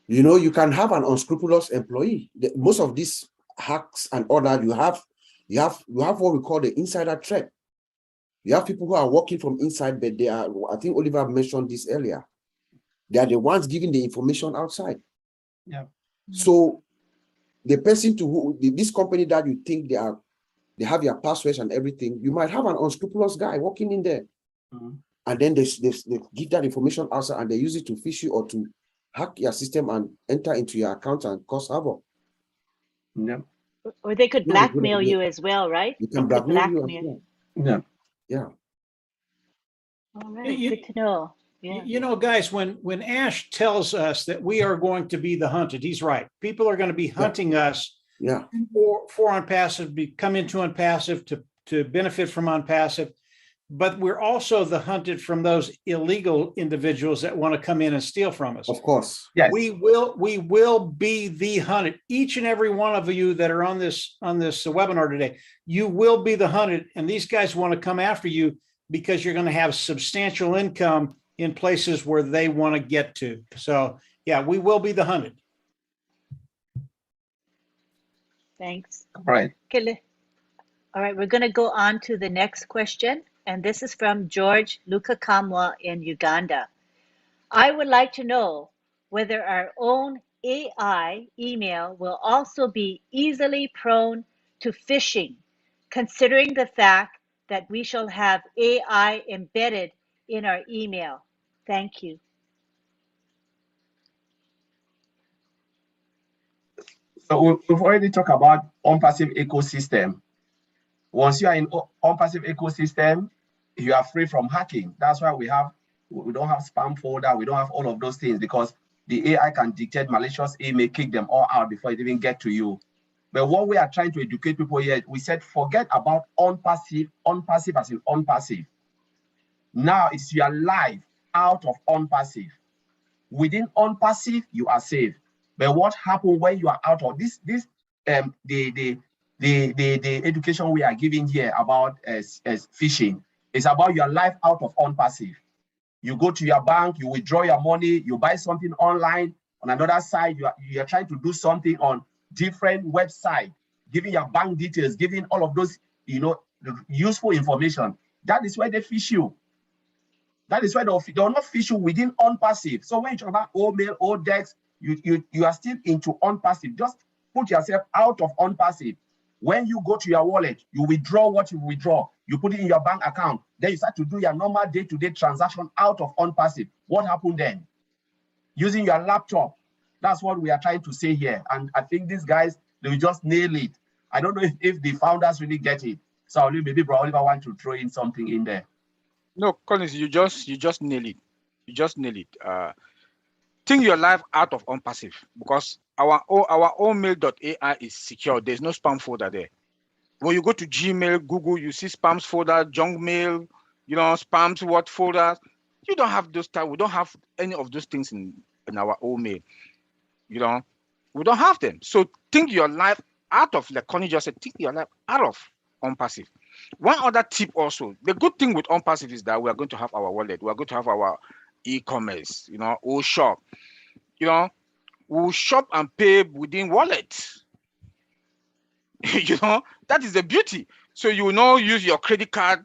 You know, you can have an unscrupulous employee. Most of these hacks and all that, you have what we call the insider threat. You have people who are working from inside, but they are, I think Oliver mentioned this earlier, they are the ones giving the information outside.
Yeah.
So the person this company that you think they have your passwords and everything, you might have an unscrupulous guy working in there.
Mhm.
And then they give that information outside, and they use it to phish you or to hack your system and enter into your account and cause havoc.
Yeah.
Or they could
Not a good
blackmail
idea.
you as well, right?
You
They
can
could
blackmail you as
blackmail.
well.
Yeah.
Yeah.
All right,
You-
good to know. Yeah.
You know, guys, when Ash tells us that we are going to be the hunted, he's right. People are going to be hunting us
Yeah.
for ONPASSIVE, come into ONPASSIVE to benefit from ONPASSIVE. But we're also the hunted from those illegal individuals that want to come in and steal from us.
Of course.
Yes.
We will be the hunted. Each and every one of you that are on this webinar today, you will be the hunted, and these guys want to come after you because you're going to have substantial income in places where they want to get to. So yeah, we will be the hunted.
Thanks.
All right.
Okay. All right, we're going to go on to the next question. And this is from George Lukakamwa in Uganda. I would like to know whether our own AI email will also be easily prone to phishing, considering the fact that we shall have AI embedded in our email. Thank you.
So we've already talked about ONPASSIVE ecosystem. Once you are in ONPASSIVE ecosystem, you are free from hacking. That's why we don't have spam folder. We don't have all of those things, because the AI can detect malicious email, kick them all out before it even get to you. But what we are trying to educate people here, we said forget about ONPASSIVE as in ONPASSIVE. Now it's your life out of ONPASSIVE. Within ONPASSIVE, you are safe. But what happens when you are out of this? The education we are giving here about as phishing is about your life out of ONPASSIVE. You go to your bank, you withdraw your money, you buy something online. On another side, you are trying to do something on different website, giving your bank details, giving all of those, useful information. That is where they phish you. That is why they will not phish you within ONPASSIVE. So when you talk about mail, DEX, you are still into ONPASSIVE. Just put yourself out of ONPASSIVE. When you go to your wallet, you withdraw what you withdraw. You put it in your bank account. Then you start to do your normal day-to-day transaction out of ONPASSIVE. What happened then? Using your laptop. That's what we are trying to say here. And I think these guys, they will just nail it. I don't know if the founders really get it. So maybe Bro Oliver want to throw in something in there.
No, Collins, you just nail it. You just nail it. Think your life out of ONPASSIVE, because our own mail.ai is secure. There's no spam folder there. When you go to Gmail, Google, you see spams folder, junk mail, spams, what folders. You don't have those type. We don't have any of those things in our own mail. We don't have them. So think your life out of, like Connie just said, think your life out of ONPASSIVE. One other tip also, the good thing with ONPASSIVE is that we are going to have our wallet, we are going to have our e-commerce, we'll shop, we'll shop and pay within wallet. That is the beauty. So you will not use your credit card,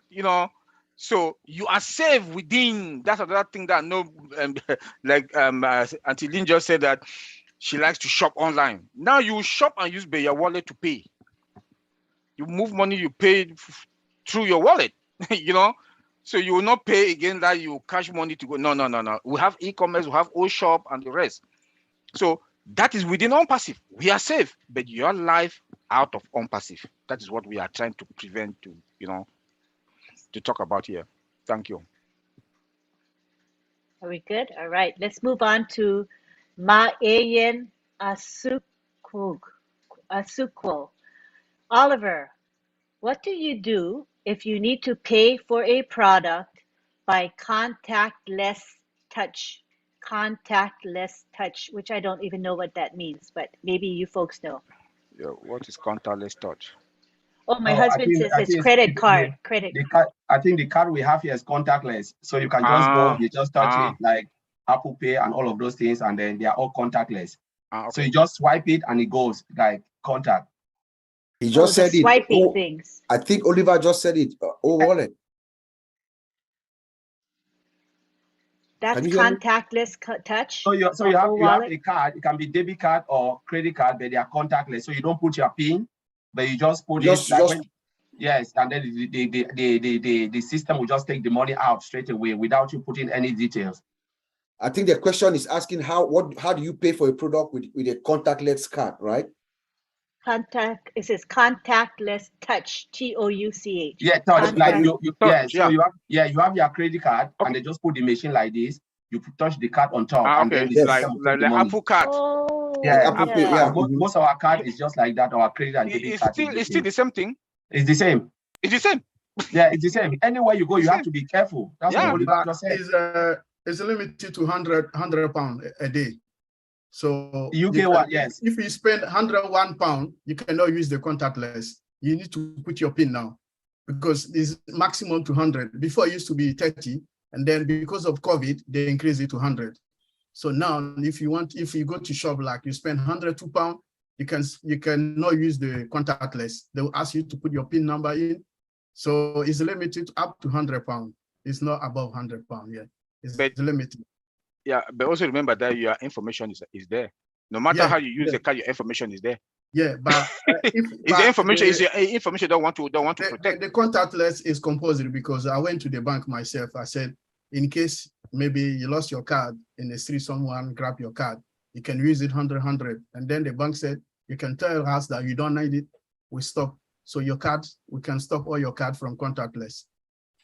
so you are safe within. That's another thing that like Auntie Lynn just said that she likes to shop online. Now you shop and use your wallet to pay. You move money, you pay through your wallet, so you will not pay again that you cash money to go. No. We have e-commerce, we have O-shop and the rest. So that is within ONPASSIVE. We are safe, but your life out of ONPASSIVE. That is what we are trying to prevent, to talk about here. Thank you.
Are we good? All right. Let's move on to Ma'ayen Asukwo. Oliver, what do you do if you need to pay for a product by contactless touch? Contactless touch, which I don't even know what that means, but maybe you folks know.
Yeah, what is contactless touch?
Oh, my
Oh,
husband says it's credit card.
The card, I think the card we have here is contactless. So you can just go, you just touch it like Apple Pay and all of those things, and then they are all contactless.
Okay.
So you just swipe it and it goes like contact.
He just said it.
Swiping things.
I think Oliver just said it. Wallet.
That's contactless touch.
So you have a card. It can be debit card or credit card, but they are contactless. So you don't put your PIN, but you just put it. Yes, and then the system will just take the money out straight away without you putting any details.
I think the question is asking how do you pay for a product with a contactless card, right?
It says contactless touch, TOUCH.
Yeah, touch. Like you have your credit card, and they just put the machine like this. You touch the card on top, and then
like the Apple card.
Oh,
yeah,
Apple Pay, yeah.
Most of our card is just like that. Our credit and debit card.
It's still the same thing.
It's the same.
It's the same.
Yeah, it's the same. Anywhere you go, you have to be careful. That's what Oliver just said.
It's limited to 100 pounds a day. So
you get what? Yes.
If you spend 101 pounds, you cannot use the contactless. You need to put your PIN now because it's maximum to 100. Before it used to be 30, and then because of COVID, they increased it to 100. So now, if you go to shop like you spend 102 pounds, you cannot use the contactless. They will ask you to put your PIN number in. So it's limited up to 100 pounds. It's not above 100 pounds yet. It's limited.
Yeah, but also remember that your information is there. No matter how you use the card, your information is there.
Yeah, but
the information don't want to protect.
The contactless is compulsory because I went to the bank myself. I said, in case maybe you lost your card in the street, someone grabbed your card, you can use it 100. And then the bank said, you can tell us that you don't need it. We stop. So your card, we can stop all your card from contactless.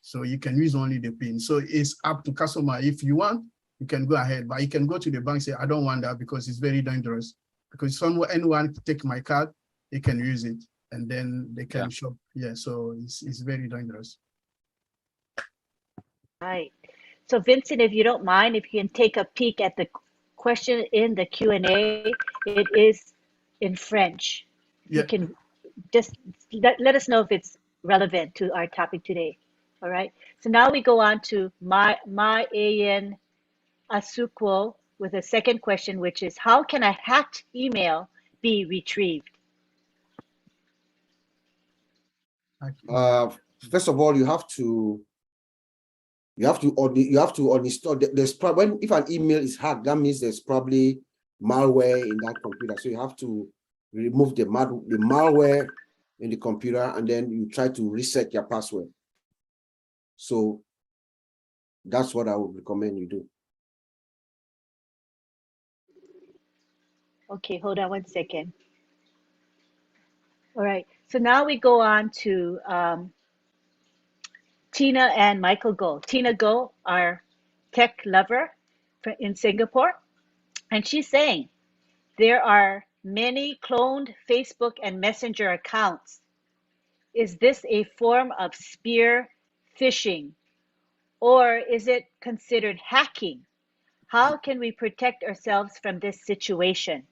So you can use only the PIN. So it's up to customer. If you want, you can go ahead, but you can go to the bank and say, I don't want that because it's very dangerous. Because anyone can take my card, they can use it and then they can shop. Yeah, so it's very dangerous.
Right. So Vincent, if you don't mind, if you can take a peek at the question in the Q&A, it is in French. You can just let us know if it's relevant to our topic today. All right. So now we go on to Ma'ayen Asukwo with a second question, which is how can a hacked email be retrieved?
First of all, you have to uninstall. There's probably if an email is hacked, that means there's probably malware in that computer. So you have to remove the malware in the computer, and then you try to reset your password. So that's what I would recommend you do.
Okay, hold on one second. All right, so now we go on to Tina and Michael Go. Tina Go, our tech lover in Singapore, and she's saying there are many cloned Facebook and Messenger accounts. Is this a form of spear phishing, or is it considered hacking? How can we protect ourselves from this situation?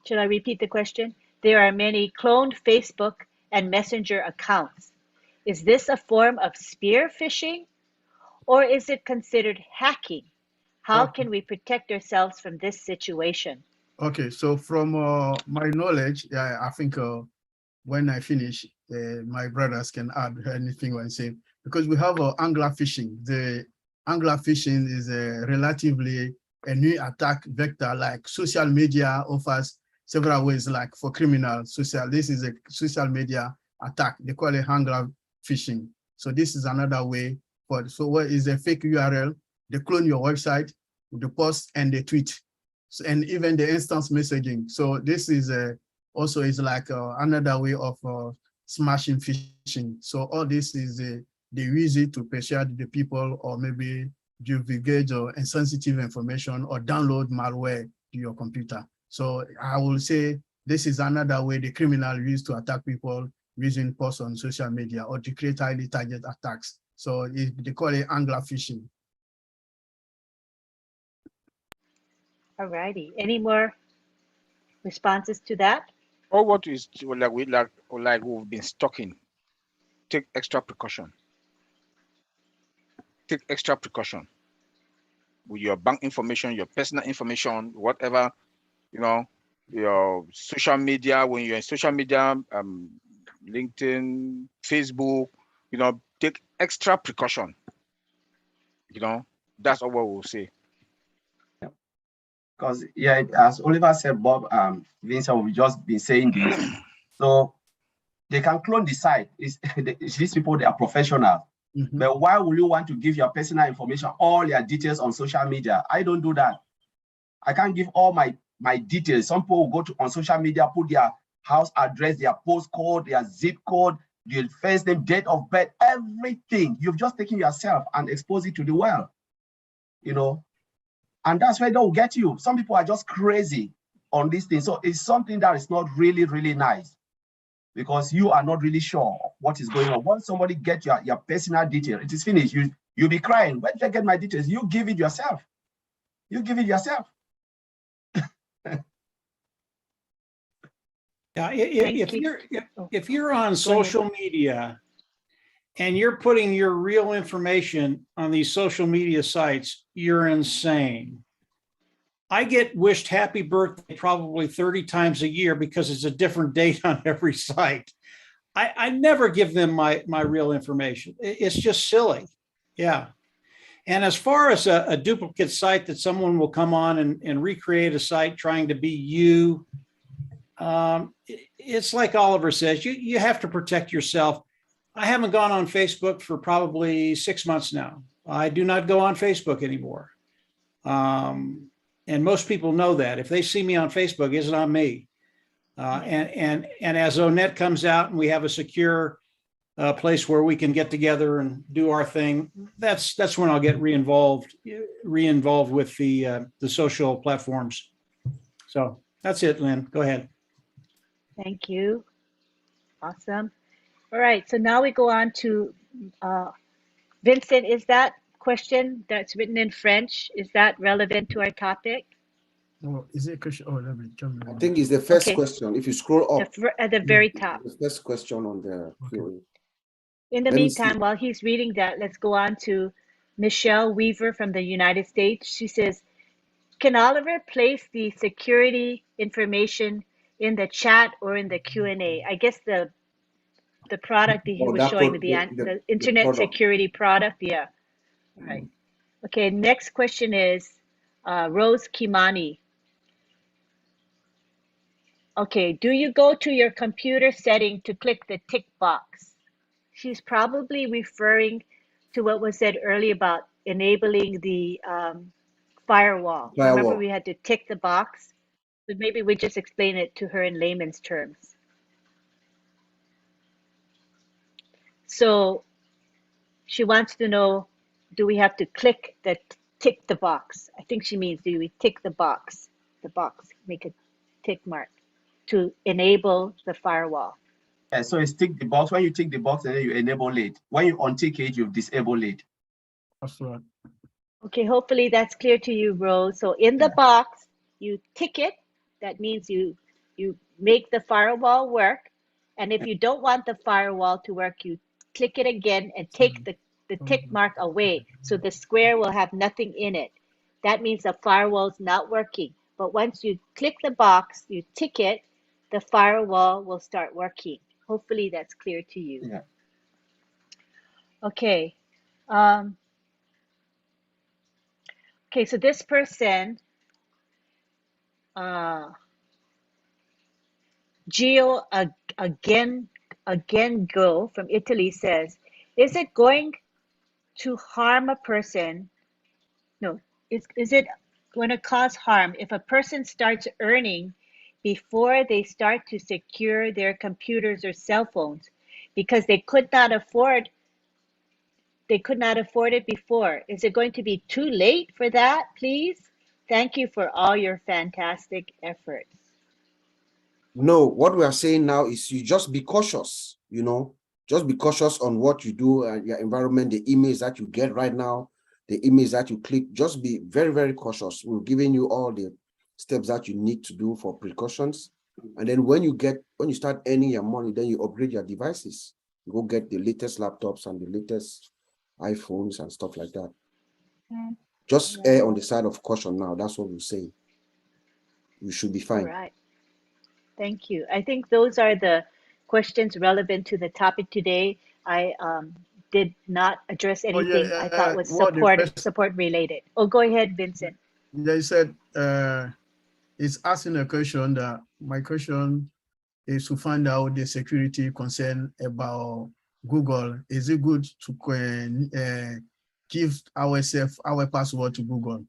Should I repeat the question? There are many cloned Facebook and Messenger accounts. Is this a form of spear phishing or is it considered hacking? How
Okay.
can we protect ourselves from this situation?
Okay. So from my knowledge, yeah, I think when I finish, my brothers can add anything when say, because we have angler fishing. The angler fishing is a relatively a new attack vector, like social media offers several ways, like for criminal social. This is a social media attack. They call it angler fishing. So this is another way for, so what is a fake URL? They clone your website, the post and the tweet. So, and even the instance messaging. So this is a also is like another way of smashing phishing. So all this is they use it to persuade the people or maybe divulgate or insensitive information or download malware to your computer. So I will say this is another way the criminal use to attack people using posts on social media or to create highly target attacks. So they call it angler phishing.
All righty. Any more responses to that?
Or what is like we've been stalking. Take extra precaution. Take extra precaution with your bank information, your personal information, whatever, you know, your social media. When you're in social media, LinkedIn, Facebook, you know, take extra precaution. You know, that's all what we'll say.
Because yeah, as Oliver said, Bob, Vincent, we've just been saying this. So they can clone the site. These people, they are professional.
Mm-hmm.
But why would you want to give your personal information, all your details on social media? I don't do that. I can't give all my details. Some people will go on social media, put their house address, their postcode, their zip code, their first name, date of birth, everything. You've just taken yourself and exposed it to the world, you know. And that's where they'll get you. Some people are just crazy on this thing. So it's something that is not really, really nice because you are not really sure what is going on. Once somebody gets your personal detail, it is finished. You'll be crying. Where did I get my details? You give it yourself. You give it yourself.
Yeah, if you're on social media and you're putting your real information on these social media sites, you're insane. I get wished happy birthday probably 30 times a year because it's a different date on every site. I never give them my real information. It's just silly. Yeah. And as far as a duplicate site that someone will come on and recreate a site trying to be you, it's like Oliver says, you have to protect yourself. I haven't gone on Facebook for probably 6 months now. I do not go on Facebook anymore. And most people know that. If they see me on Facebook, it's not me. And as ONET comes out and we have a secure place where we can get together and do our thing, that's when I'll get re-involved with the social platforms. So that's it, Lynn. Go ahead.
Thank you. Awesome. All right, so now we go on to Vincent. Is that question that's written in French, is that relevant to our topic?
Oh, is it a question? Oh, let me jump in.
I think it's the first question. If you scroll up,
at the very top.
the first question on the
Okay.
In the meantime, while he's reading that, let's go on to Michelle Weaver from the United States. She says, can Oliver place the security information in the chat or in the Q&A? I guess the product that he was showing, the internet
product.
security product. Yeah. All right. Okay. Next question is Rose Kimani. Okay. Do you go to your computer setting to click the tick box? She's probably referring to what was said earlier about enabling the firewall. Remember, we had to tick the box. But maybe we just explain it to her in layman's terms. So she wants to know, do we have to click the tick the box? I think she means, do we tick the box, make a tick mark to enable the firewall?
Yeah, so it's tick the box. When you tick the box, and then you enable it. When you untick it, you disable it.
That's right.
Okay, hopefully that's clear to you, Rose. So in the box, you tick it. That means you you make the firewall work. And if you don't want the firewall to work, you click it again and take the tick mark away. So the square will have nothing in it. That means the firewall is not working. But once you click the box, you tick it, the firewall will start working. Hopefully that's clear to you.
Yeah.
Okay. Okay, so this person, Gio again go from Italy says, is it going to harm a person? No, is it going to cause harm if a person starts earning before they start to secure their computers or cell phones because they could not afford it before? Is it going to be too late for that, please? Thank you for all your fantastic efforts.
No, what we are saying now is you just be cautious, you know, just be cautious on what you do and your environment, the emails that you get right now, the emails that you click, just be very, very cautious. We're giving you all the steps that you need to do for precautions. And then when you start earning your money, then you upgrade your devices. You go get the latest laptops and the latest iPhones and stuff like that. Just err on the side of caution now. That's what we're saying. You should be fine.
All right. Thank you. I think those are the questions relevant to the topic today. I did not address anything I thought was support related. Oh, go ahead, Vincent.
They said it's asking a question that my question is to find out the security concern about Google. Is it good to give our password to Google?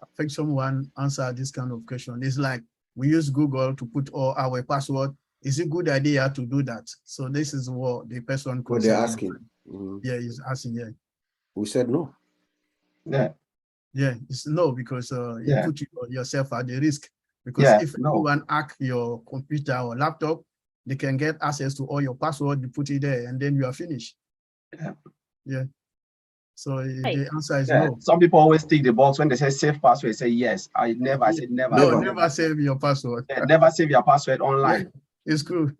I think someone answered this kind of question. It's like we use Google to put all our password. Is it a good idea to do that? So this is what the person
What they're asking.
Yeah, he's asking. Yeah.
We said no.
Yeah.
Yeah, it's no, because you put yourself at the risk. Because if anyone hack your computer or laptop, they can get access to all your password, you put it there, and then you are finished.
Yeah.
Yeah. So the answer is no.
Some people always tick the box when they say save password, say yes. I said never.
No, never save your password.
Yeah, never save your password online.
Yeah, it's true.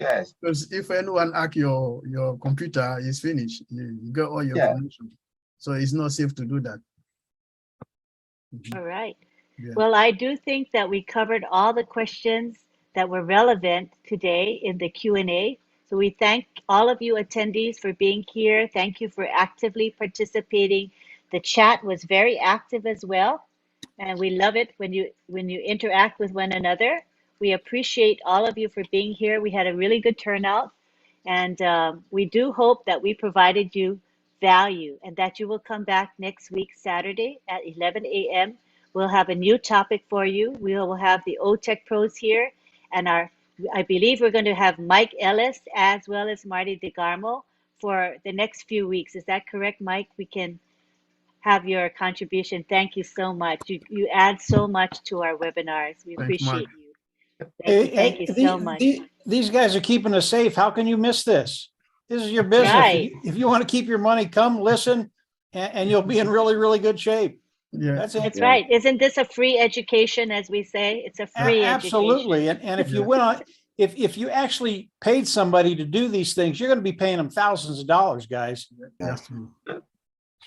Yes.
Because if anyone hack your computer, it's finished. You get all your information. So it's not safe to do that.
All right. Yeah. Well, I do think that we covered all the questions that were relevant today in the Q&A. So we thank all of you attendees for being here. Thank you for actively participating. The chat was very active as well. And we love it when you interact with one another. We appreciate all of you for being here. We had a really good turnout. And we do hope that we provided you value and that you will come back next week, Saturday at 11 a.m. We'll have a new topic for you. We will have the OTech pros here, and I believe we're going to have Mike Ellis as well as Marty DeGarmo for the next few weeks. Is that correct, Mike? We can have your contribution. Thank you so much. You add so much to our webinars. We appreciate you. Thank you so much.
These guys are keeping us safe. How can you miss this? This is your business.
Right.
If you want to keep your money, come listen, and you'll be in really, really good shape.
Yeah,
that's right. Isn't this a free education, as we say? It's a free
absolutely.
education.
And if you went on, if you actually paid somebody to do these things, you're going to be paying them thousands of dollars, guys.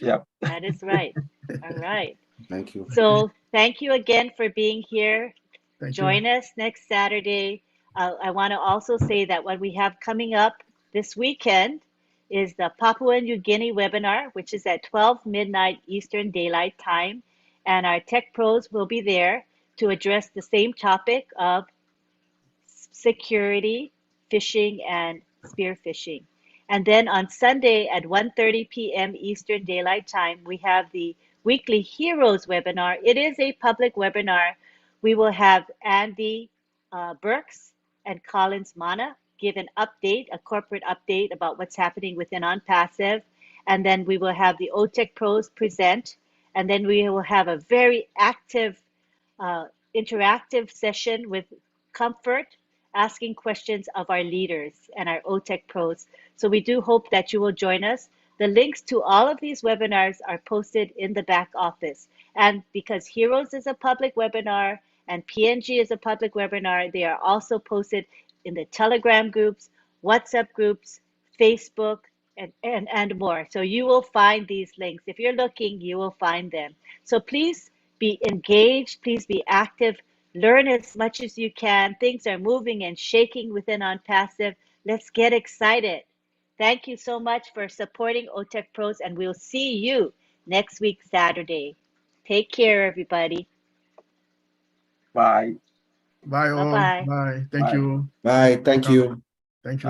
Yeah.
That is right. All right.
Thank you.
So thank you again for being here. Join us next Saturday. I want to also say that what we have coming up this weekend is the Papua New Guinea webinar, which is at 12 midnight Eastern Daylight Time. And our tech pros will be there to address the same topic of security, phishing, and spear phishing. And then on Sunday at 1:30 p.m. Eastern Daylight Time, we have the weekly Heroes webinar. It is a public webinar. We will have Andy Burks and Collins Mana give an update, a corporate update about what's happening within ONPASSIVE. And then we will have the OTech pros present. And then we will have a very active, interactive session with Comfort, asking questions of our leaders and our OTech pros. So we do hope that you will join us. The links to all of these webinars are posted in the back office. And because Heroes is a public webinar and PNG is a public webinar. They are also posted in the Telegram groups, WhatsApp groups, Facebook, and more. So you will find these links. If you're looking, you will find them. So please be engaged, please be active, learn as much as you can. Things are moving and shaking within ONPASSIVE. Let's get excited. Thank you so much for supporting OTech Pros, and we'll see you next week, Saturday. Take care, everybody.
Bye.
Bye all.
Bye-bye.
Bye. Thank
Bye.
you.
Bye. Thank you.
Thank you.